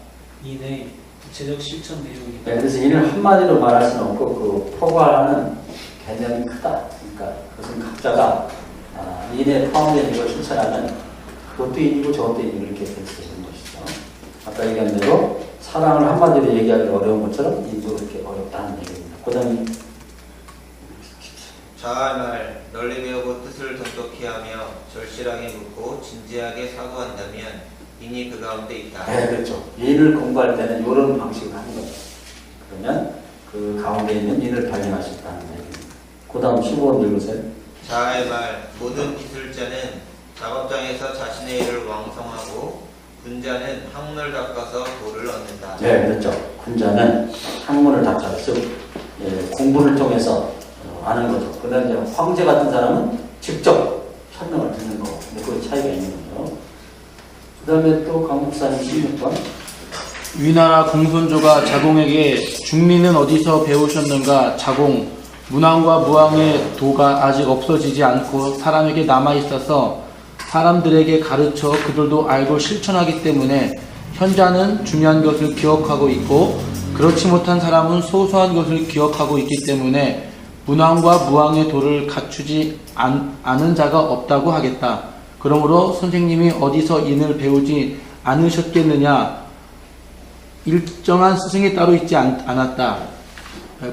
인의 구체적 실천 내용이다. 네, 그래서 이를 한마디로 말할 수는 없고 그 포괄하는 개념이 크다. 그러니까 그것은 각자가 인에 포함된 이걸 실천하면 그것도 인이고 저것도 인이고 이렇게 될 수 있는 것이죠. 아까 얘기한 대로 사랑을 한마디로 얘기하기 어려운 것처럼 인도 이렇게 어렵다는 얘기입니다. 그 다음에 자아의 말 널리 배우고 뜻을 똑똑히 하며 절실하게 묻고 진지하게 사고한다면 인이 그 가운데 있다. 네, 그렇죠. 인을 공부할 때는 이런 방식으로 하는 거죠. 그러면 그 가운데 있는 인을 발견할 수 있다는 얘기입니다. 그 다음 15번 읽으세요. 자아의 말 모든 기술자는 작업장에서 자신의 일을 왕성하고 군자는 학문을 닦아서 도를 얻는다. 네, 그렇죠. 군자는 학문을 닦아서 공부를 통해서 아는 거죠. 그다음에 이제 황제 같은 사람은 직접 설명을 듣는 거고, 그 차이가 있는 거죠. 그다음에 또 강목사님 16번. 위나라 공손조가 자공에게 중리는 어디서 배우셨는가? 자공, 문왕과 무왕의 도가 아직 없어지지 않고 사람에게 남아있어서 사람들에게 가르쳐 그들도 알고 실천하기 때문에 현자는 중요한 것을 기억하고 있고 그렇지 못한 사람은 소소한 것을 기억하고 있기 때문에 문왕과 무왕의 도를 갖추지 않은 자가 없다고 하겠다. 그러므로 선생님이 어디서 인을 배우지 않으셨겠느냐? 일정한 스승이 따로 있지 않았다.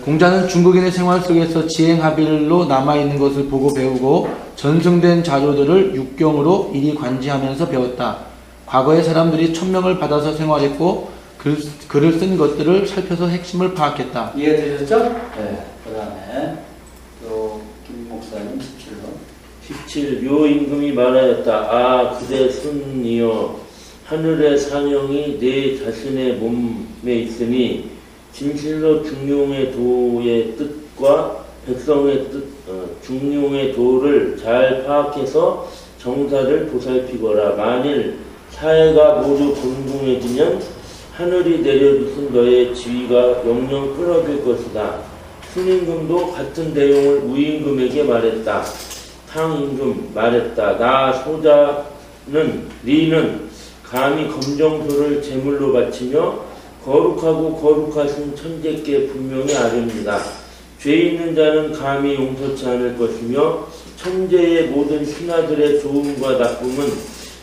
공자는 중국인의 생활 속에서 지행합일로 남아있는 것을 보고 배우고 전승된 자료들을 육경으로 이리 관지하면서 배웠다. 과거의 사람들이 천명을 받아서 생활했고 글을 쓴 것들을 살펴서 핵심을 파악했다. 이해되셨죠? 네. 그 다음에 또 김 목사님 17번. 17. 묘임금이 말하였다. 그대 순이여 하늘의 상영이 내 자신의 몸에 있으니 진실로 중용의 도의 뜻과 백성의 뜻, 중용의 도를 잘 파악해서 정사를 보살피거라. 만일 사회가 모두 공공해지면 하늘이 내려주신 너의 지위가 영영 끊어질 것이다. 순임금도 같은 내용을 우임금에게 말했다. 탕임금 말했다. 나 소자는 니는 감히 검정소를 제물로 바치며 거룩하고 거룩하신 천재께 분명히 아릅니다. 죄 있는 자는 감히 용서치 않을 것이며 천재의 모든 신하들의 좋음과 나쁨은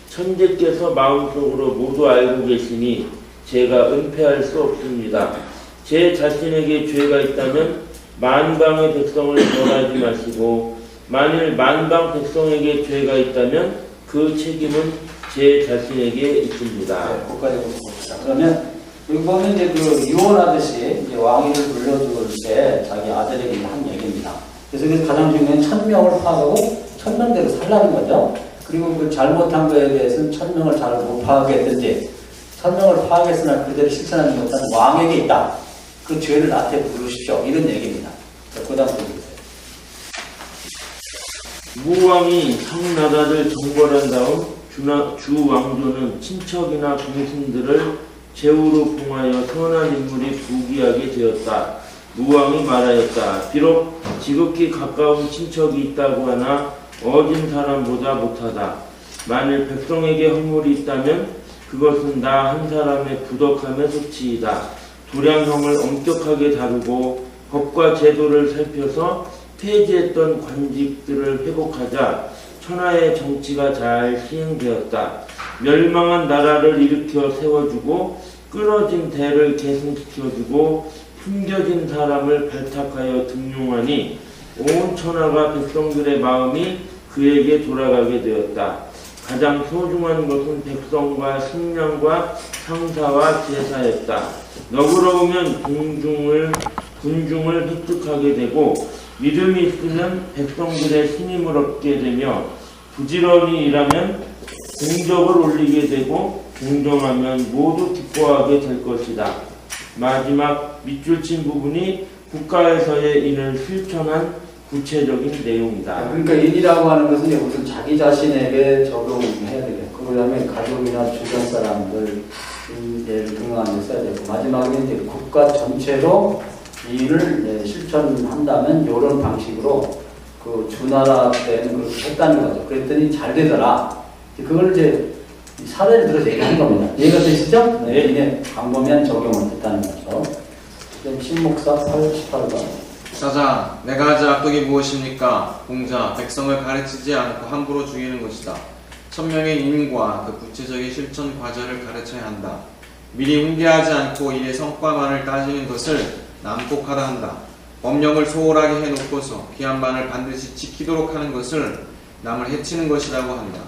천재께서 마음속으로 모두 알고 계시니 제가 은폐할 수 없습니다. 제 자신에게 죄가 있다면 만방의 백성을 벌하지 마시고 만일 만방 백성에게 죄가 있다면 그 책임은 제 자신에게 있습니다. 네, 거기까지 봅시다. 그러면 여기 보면 이제 그 이혼하듯이 이제 왕위를 물려줄 때 자기 아들에게 한 얘기입니다. 그래서 가장 중요한 천명을 파악하고 천명대로 살라는 거죠. 그리고 그 잘못한 거에 대해서는 천명을 잘 못 파악했든지 천명을 파악했으나 그대로 실천하는 것은 왕에게 있다. 그 죄를 나한테 부르십시오. 이런 얘기입니다. 그 다음 보세요. 무왕이 상나라를 정벌한 다음 주 왕조는 친척이나 동생들을 제후로 봉하여 선한 인물이 부귀하게 되었다. 무왕이 말하였다. 비록 지극히 가까운 친척이 있다고 하나 어진 사람보다 못하다. 만일 백성에게 허물이 있다면 그것은 나 한 사람의 부덕함에 소치이다. 도량형을 엄격하게 다루고 법과 제도를 살펴서 폐지했던 관직들을 회복하자 천하의 정치가 잘 시행되었다. 멸망한 나라를 일으켜 세워주고 끊어진 대를 계승시켜주고 숨겨진 사람을 발탁하여 등용하니 온 천하가 백성들의 마음이 그에게 돌아가게 되었다. 가장 소중한 것은 백성과 식량과 상사와 제사였다. 너그러우면 군중을 획득하게 되고 믿음이 있으면 백성들의 신임을 얻게 되며 부지런히 일하면 공적을 올리게 되고 공정하면 모두 기뻐하게 될 것이다. 마지막 밑줄 친 부분이 국가에서의 인을 실천한 구체적인 내용이다. 그러니까 인이라고 하는 것은 이제 우선 자기 자신에게 적용해야 되겠고, 그 다음에 가족이나 주변 사람들 예를 등등하는 데 써야 되고, 마지막에 이제 국가 전체로 일을 실천한다면 이런 방식으로 그 주나라 때는 그렇게 했다는 거죠. 그랬더니 잘 되더라. 그걸 이제 사례를 들어서 얘기한 겁니다. 이해가 되시죠? 네. 이게 광범위한 적용을 했다는 거죠. 신목사 88번. 사자, 내가 하지 악독이 무엇입니까? 공자, 백성을 가르치지 않고 함부로 죽이는 것이다. 천명의 임과 그 구체적인 실천 과정을 가르쳐야 한다. 미리 훈계하지 않고 일의 성과만을 따지는 것을 난폭하다 한다. 법령을 소홀하게 해놓고서 귀한 바를 반드시 지키도록 하는 것을 남을 해치는 것이라고 한다.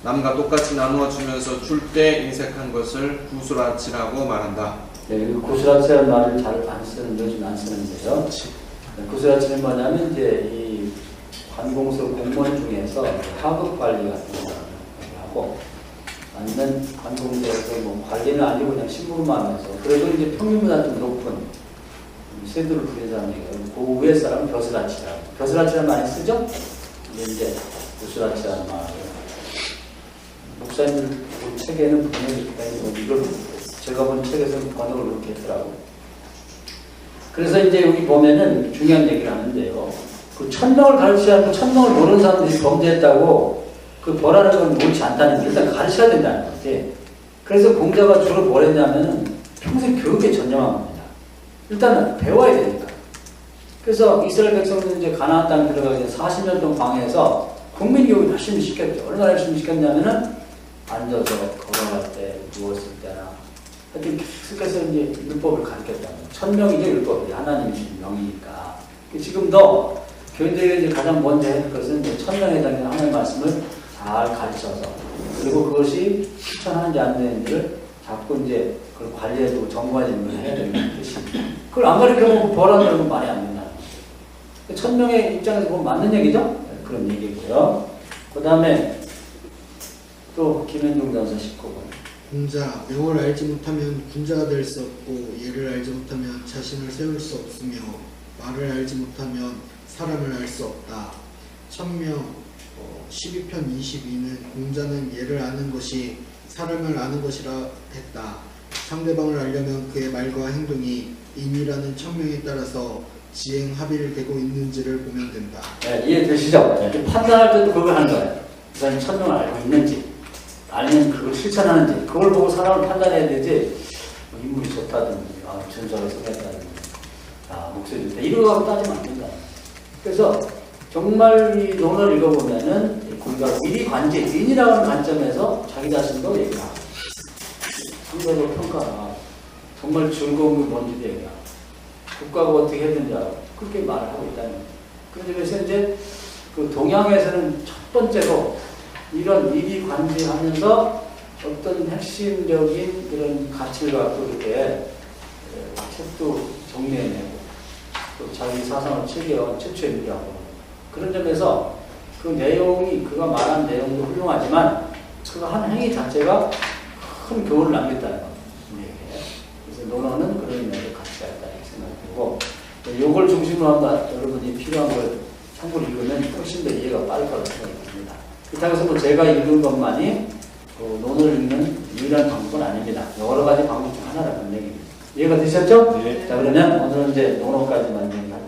남과 똑같이 나누어 주면서 줄 때 인색한 것을 구수라치라고 말한다. 네, 구수라치라는 말을 잘 안 쓰는, 요즘 안 쓰는데요. 구수라치는 뭐냐면 이제 이 관공서 공무원 중에서 하급 관리 같은 거 하고, 아니면 관공서에서 뭐 관리는 아니고 그냥 심부름만 하면서, 그래도 이제 평균보다 좀 높은 세도를 부린 사람이에요. 그 위에 사람은 벼슬아치라고. 벼슬아치라는 많이 쓰죠? 이제 구수라치라는 말을. 목사님들 책에는 번역이 이걸 제가 본 책에서는 번역을 그렇게 했더라고요. 그래서 이제 여기 보면은 중요한 얘기를 하는데요. 그 천명을 가르치지 않고 천명을 모르는 사람들이 범죄했다고 그 벌하는 건 옳지 않다는 게 일단 가르쳐야 된다는 거지. 그래서 공자가 주로 뭘 했냐면은 평생 교육에 전념한 겁니다. 일단은 배워야 되니까. 그래서 이스라엘 백성들은 이제 가나안 땅에 들어가기 전에 40년 동안 광야에서 국민 교육을 열심히 시켰죠. 얼마나 열심히 시켰냐면은 앉아서 걸어갈 때, 누웠을 때나 하여튼 계속해서 이제 율법을 가르쳤다는 거예요. 천명이죠, 율법이. 하나님이 주신 명이니까. 지금도 교인들에게 이제 가장 먼저 해야 될 것은 이제 천명에 대한 하나님의 말씀을 잘 가르쳐서, 그리고 그것이 실천하는지 안 되는지를 자꾸 이제 그걸 관리해주고 정부화되는 걸 해야 되는 뜻입니다. 그걸 안 가르쳐보면 벌하는 건 말이 안 된다는 거예요. 천명의 입장에서 보면 맞는 얘기죠? 그런 얘기고요. 그 다음에 또 김현중 전서 19번. 공자, 명을 알지 못하면 군자가 될 수 없고 예를 알지 못하면 자신을 세울 수 없으며 말을 알지 못하면 사람을 알 수 없다. 천명 12편 22는 공자는 예를 아는 것이 사람을 아는 것이라 했다. 상대방을 알려면 그의 말과 행동이 인이라는 천명에 따라서 지행 합의를 되고 있는지를 보면 된다. 네, 이해되시죠? 네. 판단할 때도 그걸 하는 거예요. 그 사람이 천명을 알고 있는지, 아니면 그걸 실천하는지, 그걸 보고 사람을 판단해야 되지, 인물이 좋다든지, 전설을 성했다든지, 목소리 좋다, 이런 거 갖고 따지면 안 된다. 그래서 정말 이 논어를 읽어보면은 우리가 일이관지, 인이라고 하는 관점에서 자기 자신도 얘기하고, 상대적 평가가 정말 즐거운 게 뭔지도 얘기하고, 국가가 어떻게 해야 되는지 알고, 그렇게 말을 하고 있다는 거예요. 그래서 이제 그 동양에서는 첫 번째로 이런 이기관지하면서 어떤 핵심적인 그런 가치를 갖고 이렇게 책도 정리해내고 또 자기 사상을 체계화한 최초의 인물이라고 그런 점에서 그 내용이 그가 말한 내용도 훌륭하지만 그 한 행위 자체가 큰 교훈을 남겼다는 겁니다. 그래서 논어는 그런 의미로 가치가 있다 이렇게 생각되고 이걸 중심으로 한번 여러분이 필요한 걸 참고로 읽으면 훨씬 더 이해가 빠를 거라고 생각합니다. 그렇다고 해서 뭐 제가 읽은 것만이 논어를 읽는 유일한 방법은 아닙니다. 여러 가지 방법 중 하나라는 얘기입니다. 이해가 되셨죠? 네. 자, 그러면 오늘은 이제 논어까지만 얘기하겠습니다.